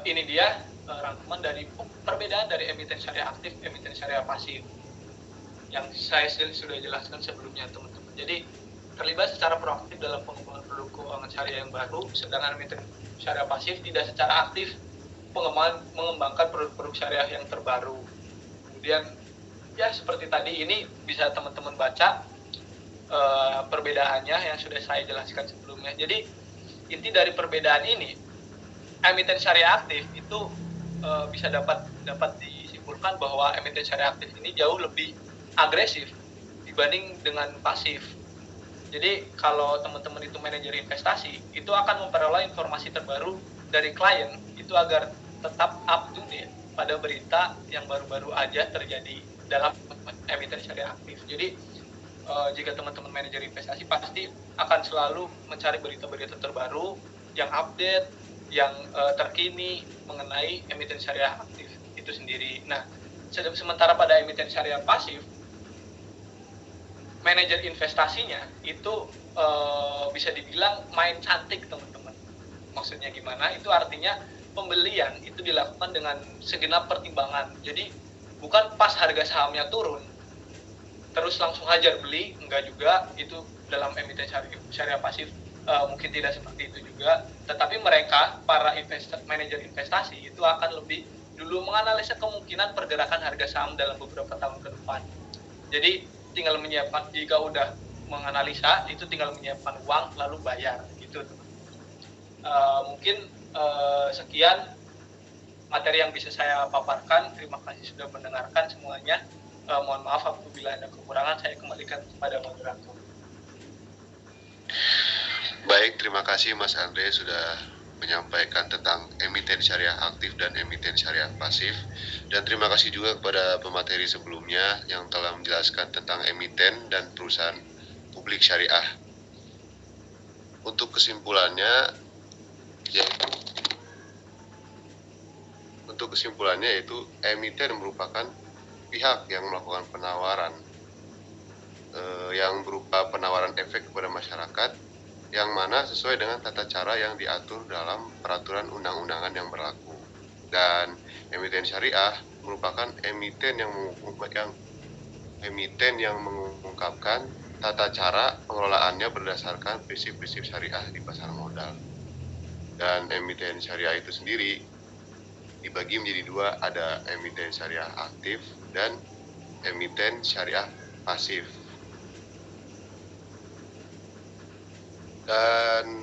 Speaker 12: ini dia rangkuman dari perbedaan dari emiten syariah aktif, emiten syariah pasif yang saya sudah jelaskan sebelumnya, teman-teman. Jadi terlibat secara proaktif dalam pengembangan produk keuangan syariah yang baru, sedangkan emiten syariah pasif tidak secara aktif mengembangkan produk-produk syariah yang terbaru. Kemudian ya seperti tadi, ini bisa teman-teman baca perbedaannya yang sudah saya jelaskan sebelumnya. Jadi inti dari perbedaan ini, emiten syariah aktif itu bisa dapat disimpulkan bahwa emiten syariah aktif ini jauh lebih agresif dibanding dengan pasif. Jadi kalau teman-teman itu manajer investasi, itu akan memperoleh informasi terbaru dari klien itu agar tetap up to date pada berita yang baru-baru aja terjadi dalam emiten syariah aktif. Jadi jika teman-teman manajer investasi pasti akan selalu mencari berita-berita terbaru yang update, yang terkini mengenai emiten syariah aktif itu sendiri. Nah, sementara pada emiten syariah pasif, manajer investasinya itu bisa dibilang main cantik, teman-teman. Maksudnya gimana? Itu artinya pembelian itu dilakukan dengan segenap pertimbangan. Jadi bukan pas harga sahamnya turun terus langsung hajar beli, enggak juga. Itu dalam emiten syariah pasif mungkin tidak seperti itu juga. Tetapi mereka, para manajer investasi itu akan lebih dulu menganalisa kemungkinan pergerakan harga saham dalam beberapa tahun ke depan. Jadi tinggal menyiapkan, jika udah menganalisa itu tinggal menyiapkan uang lalu bayar gitu. Mungkin sekian materi yang bisa saya paparkan. Terima kasih sudah mendengarkan semuanya. Mohon maaf apabila ada kekurangan, saya kembalikan kepada moderator.
Speaker 10: Baik, terima kasih Mas Andre sudah menyampaikan tentang emiten syariah aktif dan emiten syariah pasif. Dan terima kasih juga kepada pemateri sebelumnya yang telah menjelaskan tentang emiten dan perusahaan publik syariah. Untuk kesimpulannya yaitu emiten merupakan pihak yang melakukan penawaran yang berupa penawaran efek kepada masyarakat, yang mana sesuai dengan tata cara yang diatur dalam peraturan undang-undangan yang berlaku. Dan emiten syariah merupakan emiten yang mengungkapkan tata cara pengelolaannya berdasarkan prinsip-prinsip syariah di pasar modal. Dan emiten syariah itu sendiri dibagi menjadi dua, ada emiten syariah aktif dan emiten syariah pasif. Dan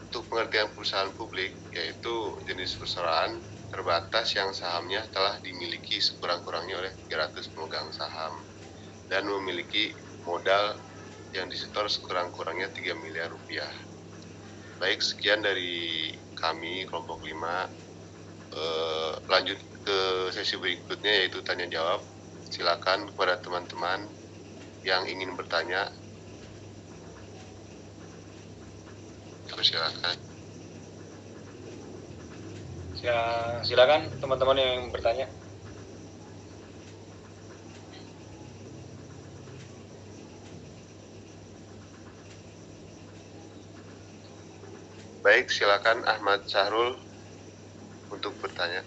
Speaker 10: untuk pengertian perusahaan publik, yaitu jenis perusahaan terbatas yang sahamnya telah dimiliki sekurang-kurangnya oleh 300 pemegang saham dan memiliki modal yang disetor sekurang-kurangnya 3 miliar rupiah. Baik, sekian dari kami kelompok 5. Lanjut ke sesi berikutnya, yaitu tanya jawab. Silakan kepada teman-teman yang ingin bertanya. Silakan.
Speaker 1: Silakan teman-teman yang bertanya.
Speaker 10: Baik, silakan Ahmad Syahrul untuk bertanya.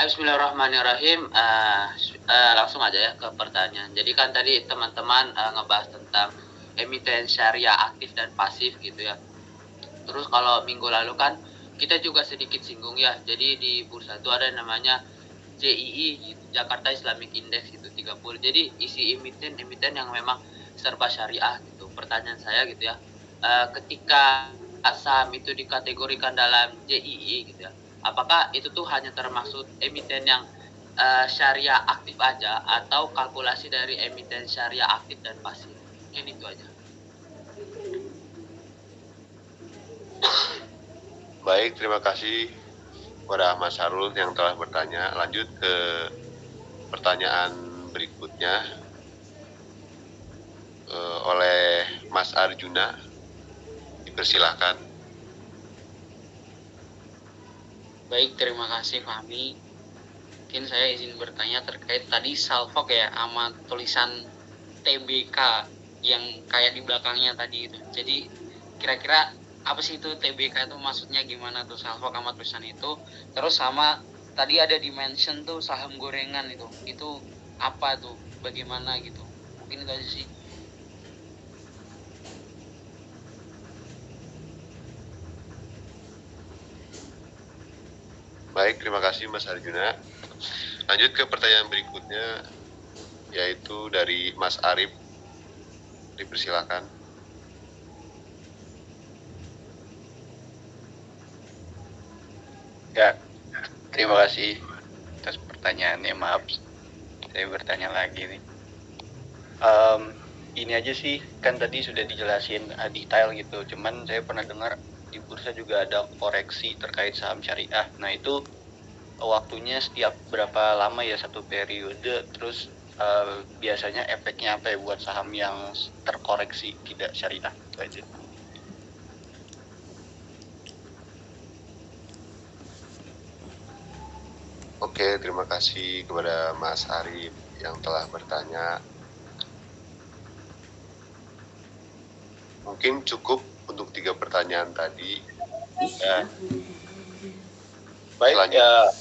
Speaker 7: Bismillahirrahmanirrahim. Langsung aja ya ke pertanyaan. Jadi kan tadi teman-teman ngebahas tentang emiten syariah aktif dan pasif gitu ya. Terus kalau minggu lalu kan kita juga sedikit singgung ya. Jadi di bursa itu ada namanya JII, Jakarta Islamic Index itu 30. Jadi isi emiten yang memang serba syariah gitu. Pertanyaan saya gitu ya, ketika saham itu dikategorikan dalam JII gitu ya, apakah itu tuh hanya termaksud emiten yang syariah aktif aja atau kalkulasi dari emiten syariah aktif dan pasif? Mungkin itu aja.
Speaker 10: Baik, terima kasih kepada Ahmad Syahrul yang telah bertanya. Lanjut ke pertanyaan berikutnya oleh Mas Arjuna. Dipersilahkan.
Speaker 13: Baik, terima kasih Fahmi. Mungkin saya izin bertanya terkait tadi Salfok ya, sama tulisan TBK yang kayak di belakangnya tadi itu. Jadi kira-kira apa sih itu TBK itu, maksudnya gimana tuh Salfok sama tulisan itu? Terus sama tadi ada di mention tuh saham gorengan itu apa tuh, bagaimana gitu? Mungkin itu aja sih.
Speaker 10: Baik, terima kasih Mas Arjuna. Lanjut ke pertanyaan berikutnya, yaitu dari Mas Arif. Dipersilakan.
Speaker 14: Ya, terima kasih atas pertanyaannya. Maaf, saya bertanya lagi nih. Ini aja sih, kan tadi sudah dijelasin detail gitu. Cuman saya pernah dengar di bursa juga ada koreksi terkait saham syariah. Nah itu waktunya setiap berapa lama ya satu periode? Terus biasanya efeknya apa ya buat saham yang terkoreksi tidak syariah? Itu aja.
Speaker 10: Oke, terima kasih kepada Mas Arif yang telah bertanya. Mungkin cukup untuk 3 pertanyaan tadi.
Speaker 1: Ya. Baik ya,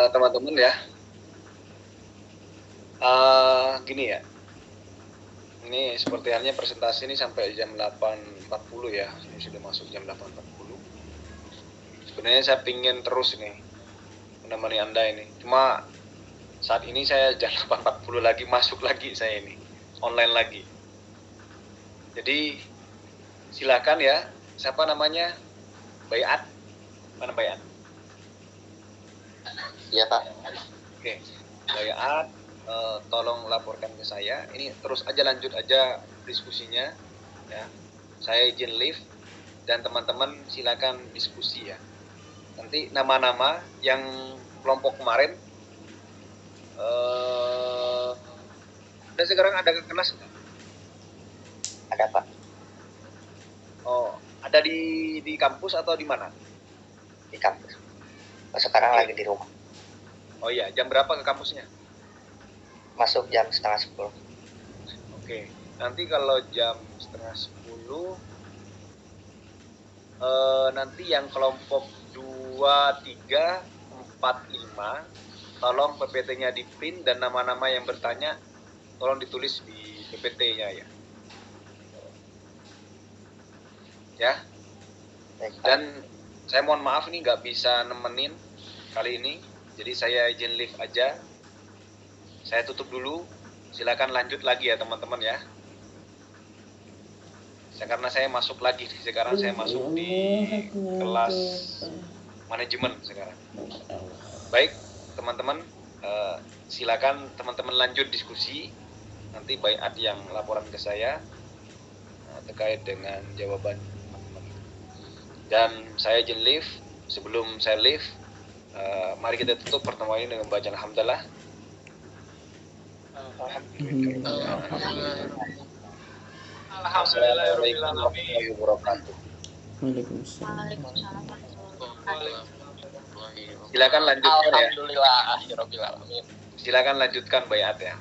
Speaker 1: teman-teman ya. Gini ya. Ini seperti halnya presentasi ini sampai jam 8.40 ya. Ini sudah masuk jam 8.40. Sebenarnya saya pingin terus nih menemani Anda ini. Cuma saat ini saya jam 8.40 lagi masuk lagi saya ini. Online lagi. Jadi silakan ya. Siapa namanya? Bayat. Mana Bayat?
Speaker 9: Iya Pak.
Speaker 1: Oke. Bayat, tolong laporkan ke saya. Ini terus aja lanjut aja diskusinya. Ya. Saya izin live dan teman-teman silakan diskusi ya. Nanti nama-nama yang kelompok kemarin dan sekarang ada ke kelas nggak?
Speaker 9: Ada Pak.
Speaker 1: Oh, ada di kampus atau di mana?
Speaker 9: Di kampus. Sekarang lagi di rumah.
Speaker 1: Oh iya, jam berapa ke kampusnya?
Speaker 9: Masuk jam 9:30.
Speaker 1: Oke, nanti kalau jam 9:30 nanti yang kelompok 2, 3, 4, 5 tolong PPT-nya di print dan nama-nama yang bertanya tolong ditulis di PPT-nya ya. Ya. Dan saya mohon maaf ini nggak bisa nemenin kali ini. Jadi saya izin live aja. Saya tutup dulu. Silakan lanjut lagi ya teman-teman ya. Karena saya masuk lagi sekarang, saya masuk di kelas manajemen sekarang. Baik teman-teman, silakan teman-teman lanjut diskusi. Nanti Bayat yang laporan ke saya terkait dengan jawaban teman-teman. Dan saya izin live. Sebelum saya live, mari kita tutup pertemuan ini dengan bacaan alhamdulillah. Assalamualaikum warahmatullahi wabarakatuh.
Speaker 15: Waalaikumsalam.
Speaker 1: Silakan lanjutkan ya.
Speaker 3: Alhamdulillahirabbil alamin.
Speaker 1: Silakan lanjutkan Bayat ya.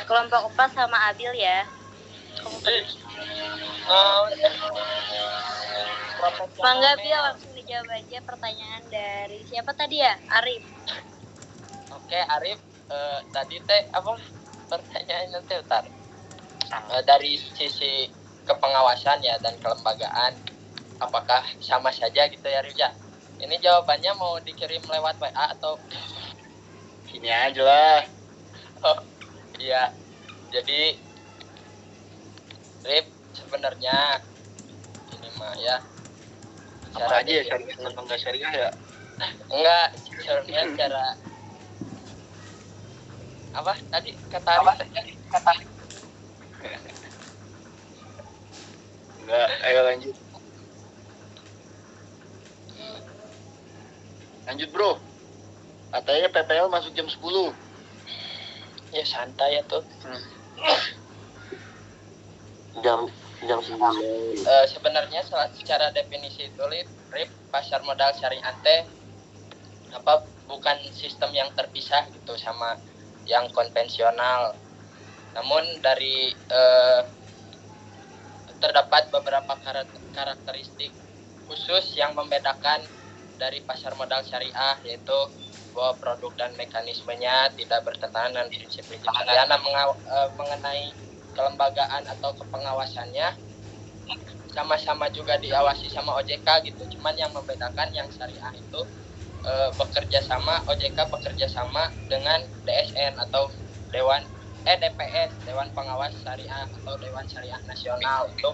Speaker 2: Kelompok 4 sama Abil ya. Mangga Bil, langsung dijawab aja pertanyaan dari siapa tadi ya? Arif.
Speaker 3: Oke, Arif, tadi teh apa pertanyaannya teh Utar? Dari sisi kepengawasan ya dan kelembagaan, apakah sama saja gitu ya Arif ya? Ini jawabannya mau dikirim lewat WA atau
Speaker 14: Ini aja lah.
Speaker 3: Oh, iya. Jadi Rip sebenarnya ini mah ya.
Speaker 14: Apa aja ya syariah atau enggak syariah ya?
Speaker 3: Enggak, sebenarnya secara apa tadi kata
Speaker 14: Enggak, ayo lanjut. Lanjut bro. Katanya PPL masuk jam 10.
Speaker 3: Ya santai ya tuh.
Speaker 9: Jam 9.
Speaker 3: Sebenarnya secara definisi itu Rip pasar modal syariah teh apa bukan sistem yang terpisah gitu sama yang konvensional. Namun dari terdapat beberapa karakteristik khusus yang membedakan dari pasar modal syariah, yaitu bahwa produk dan mekanismenya tidak bertentangan dengan prinsip-prinsip syariah. Nah, mengenai kelembagaan atau kepengawasannya sama-sama juga diawasi sama OJK gitu. Cuman yang membedakan yang syariah itu OJK bekerja sama dengan DSN atau DPS, Dewan Pengawas Syariah atau Dewan Syariah Nasional untuk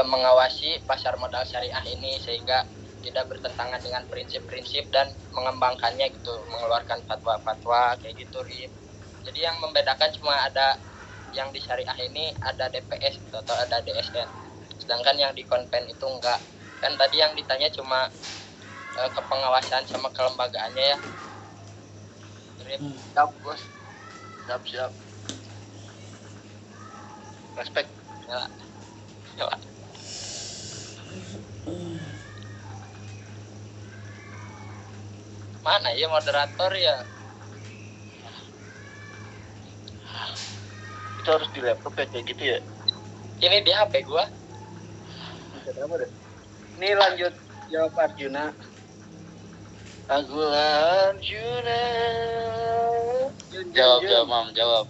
Speaker 3: mengawasi pasar modal syariah ini sehingga tidak bertentangan dengan prinsip-prinsip dan mengembangkannya gitu, mengeluarkan fatwa-fatwa kayak gitu, Rip. Jadi yang membedakan cuma ada yang di syariah ini ada DPS gitu, atau ada DSN. Sedangkan yang di konven itu enggak. Kan tadi yang ditanya cuma kepengawasan sama kelembagaannya ya. Rip.
Speaker 14: Siap, Bos. Siap. Respect.
Speaker 3: Ya. Mana ya moderator ya?
Speaker 14: Itu harus di laptop ya kayak gitu ya?
Speaker 3: Ini di HP gua.
Speaker 6: Ini lanjut jawab Arjuna.
Speaker 14: Arjuna.
Speaker 13: Jawab, Mam, jawab.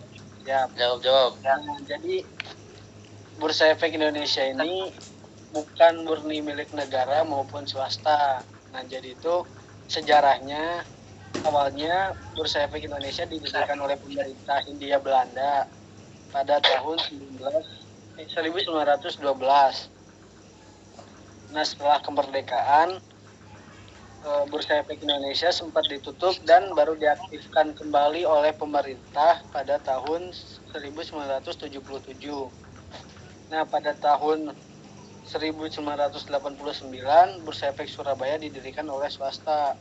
Speaker 13: Jawab.
Speaker 6: Nah, jadi Bursa Efek Indonesia ini bukan murni milik negara maupun swasta. Nah, jadi itu sejarahnya awalnya Bursa Efek Indonesia didirikan oleh pemerintah Hindia Belanda pada tahun 1912. Nah, setelah kemerdekaan Bursa Efek Indonesia sempat ditutup dan baru diaktifkan kembali oleh pemerintah pada tahun 1977. Nah, pada tahun 1989 Bursa Efek Surabaya didirikan oleh swasta.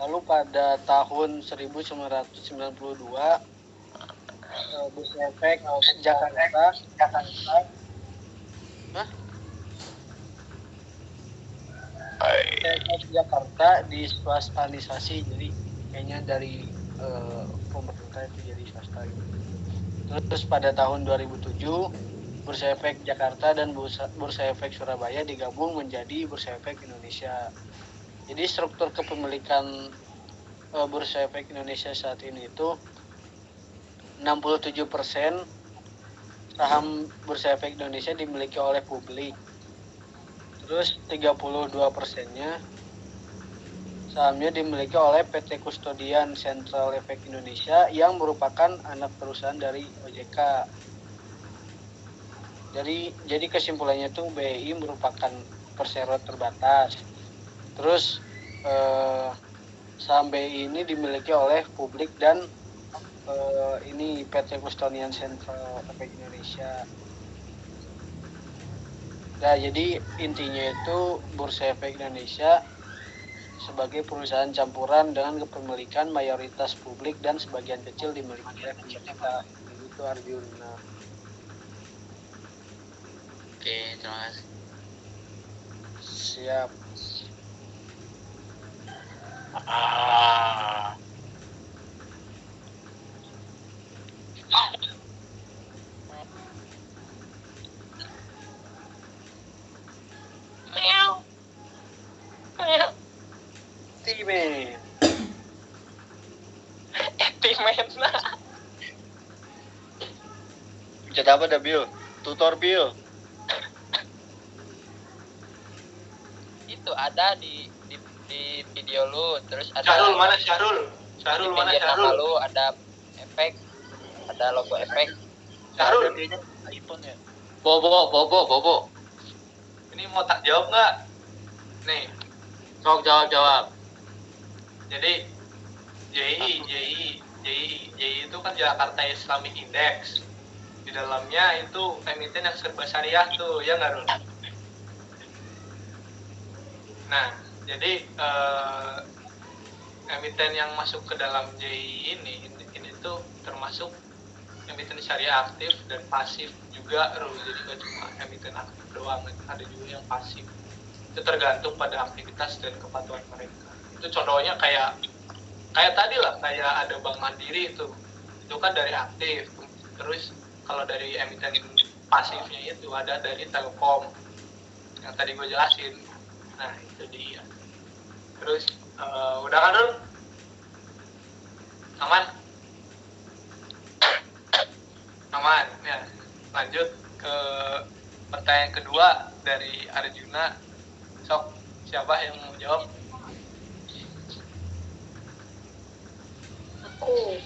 Speaker 6: Lalu pada tahun 1992 Bursa Efek Jakarta Jakarta diswastanisasi, jadi kayaknya dari pemerintah itu jadi swasta gitu. Terus pada tahun 2007 Bursa Efek Jakarta dan Bursa Efek Surabaya digabung menjadi Bursa Efek Indonesia. Jadi struktur kepemilikan Bursa Efek Indonesia saat ini itu 67% saham Bursa Efek Indonesia dimiliki oleh publik. Terus 32%-nya sahamnya dimiliki oleh PT Kustodian Sentral Efek Indonesia yang merupakan anak perusahaan dari OJK. Jadi kesimpulannya itu BEI merupakan persero terbatas. Terus saham BEI ini dimiliki oleh publik dan ini PT Kustodian Sentral Efek Indonesia. Nah, jadi intinya itu Bursa Efek Indonesia sebagai perusahaan campuran dengan kepemilikan mayoritas publik dan sebagian kecil dimiliki oleh pemerintah. Itu Arjuna.
Speaker 13: Oke, terima kasih.
Speaker 6: Siap. Timen.
Speaker 14: Pencet apa dah, Bill? Tutor, Bill.
Speaker 3: Itu ada di video lu, terus ada
Speaker 12: Syahrul mana Syahrul mana Syahrul
Speaker 3: lu ada efek, ada logo efek.
Speaker 12: Syahrul
Speaker 14: iPhone ya.
Speaker 13: Bobo.
Speaker 12: ini mau tak jawab nggak nih?
Speaker 13: Sok jawab.
Speaker 12: Jadi JI itu kan Jakarta Islamic Index. Di dalamnya itu emiten yang serba syariah tuh, ya nggak, Rul? Nah, jadi emiten yang masuk ke dalam JI ini tuh termasuk emiten syariah aktif dan pasif juga, Rul. Jadi nggak cuma emiten aktif doang, ada juga yang pasif. Itu tergantung pada aktivitas dan kepatuhan mereka. Itu contohnya kayak tadi lah, kayak ada Bank Mandiri itu kan dari aktif. Terus kalau dari emiten pasifnya itu ada dari Telkom yang tadi gue jelasin. Nah, itu dia. Terus Udah kan Dul? Aman? Aman ya. Lanjut ke pertanyaan kedua dari Arjuna. Sok, siapa yang mau jawab?
Speaker 11: Aku.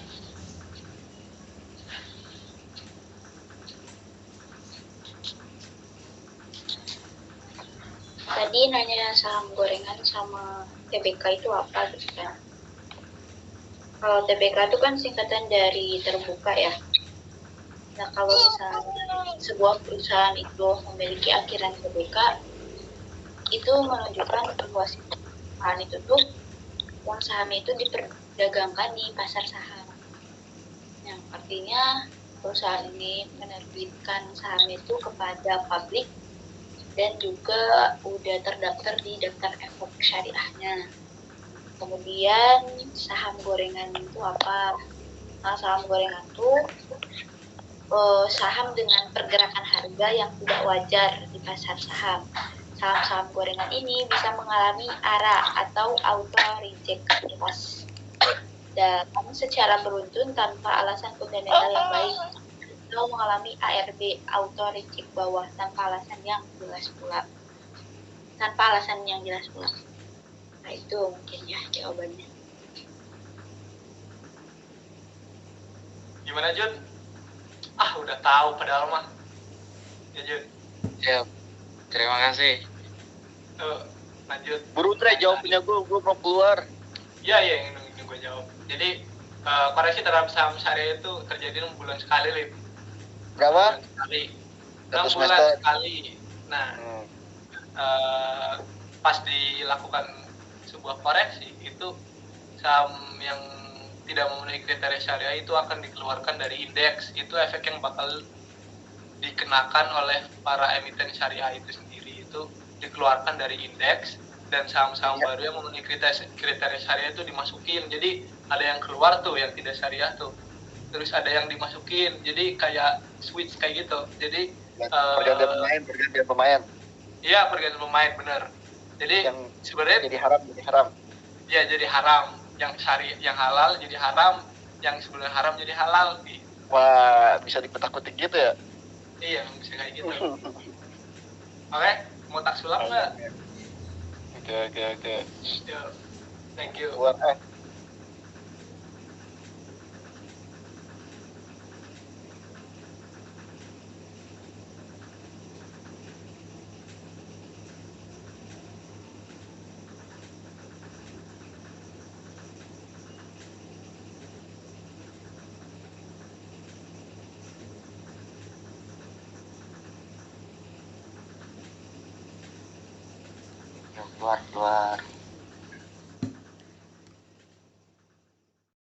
Speaker 11: Tadi nanya saham gorengan sama TBK itu apa gitu kan. Kalau TBK itu kan singkatan dari terbuka ya. Nah kalau misalnya sebuah perusahaan itu memiliki akhiran TBK, itu menunjukkan bahwa si perusahaan itu tuh uang saham itu diperdagangkan di pasar saham. Yang artinya perusahaan ini menerbitkan saham itu kepada publik dan juga udah terdaftar di daftar efek syariahnya. Kemudian saham gorengan itu apa? Nah, saham gorengan itu saham dengan pergerakan harga yang tidak wajar di pasar saham. Saham-saham gorengan ini bisa mengalami ARA atau auto reject loss dan secara beruntun tanpa alasan fundamental yang baik, atau mengalami ARB auto reject bawah tanpa alasan yang jelas pula. Nah itu mungkin ya jawabannya.
Speaker 12: Gimana Jun? Udah tahu padahal mah. Ya Jun.
Speaker 13: Siap. Terima kasih.
Speaker 12: Lanjut.
Speaker 14: Buru Tre, jawab punya gue mau keluar.
Speaker 12: Iya, yang ini gue jawab. Jadi koreksi terhadap saham syariah itu terjadi 6 bulan sekali, Lip.
Speaker 14: Berapa?
Speaker 12: 6 bulan sekali. 6
Speaker 14: Satu
Speaker 12: bulan
Speaker 14: semester.
Speaker 12: sekali. Nah, pas dilakukan sebuah koreksi, itu saham yang tidak memenuhi kriteria syariah itu akan dikeluarkan dari indeks. Itu efek yang bakal dikenakan oleh para emiten syariah itu sendiri. Itu dikeluarkan dari indeks, dan saham-saham baru yang memenuhi kriteria syariah itu dimasukin. Jadi ada yang keluar tuh yang tidak syariah tuh, terus ada yang dimasukin, jadi kayak switch kayak gitu. Jadi
Speaker 14: pergantian pemain.
Speaker 12: Iya, pergantian pemain, bener. Jadi
Speaker 14: yang
Speaker 12: sebenarnya
Speaker 14: jadi haram.
Speaker 12: Iya, jadi haram. Yang syariah, yang halal jadi haram, yang sebelumnya haram jadi halal.
Speaker 14: Wah, bisa dipetak-petik gitu ya?
Speaker 12: Iya, bisa kayak gitu. Oke, mau tak sulap nggak?
Speaker 14: Oke.
Speaker 12: Yo, thank you.
Speaker 7: Keluar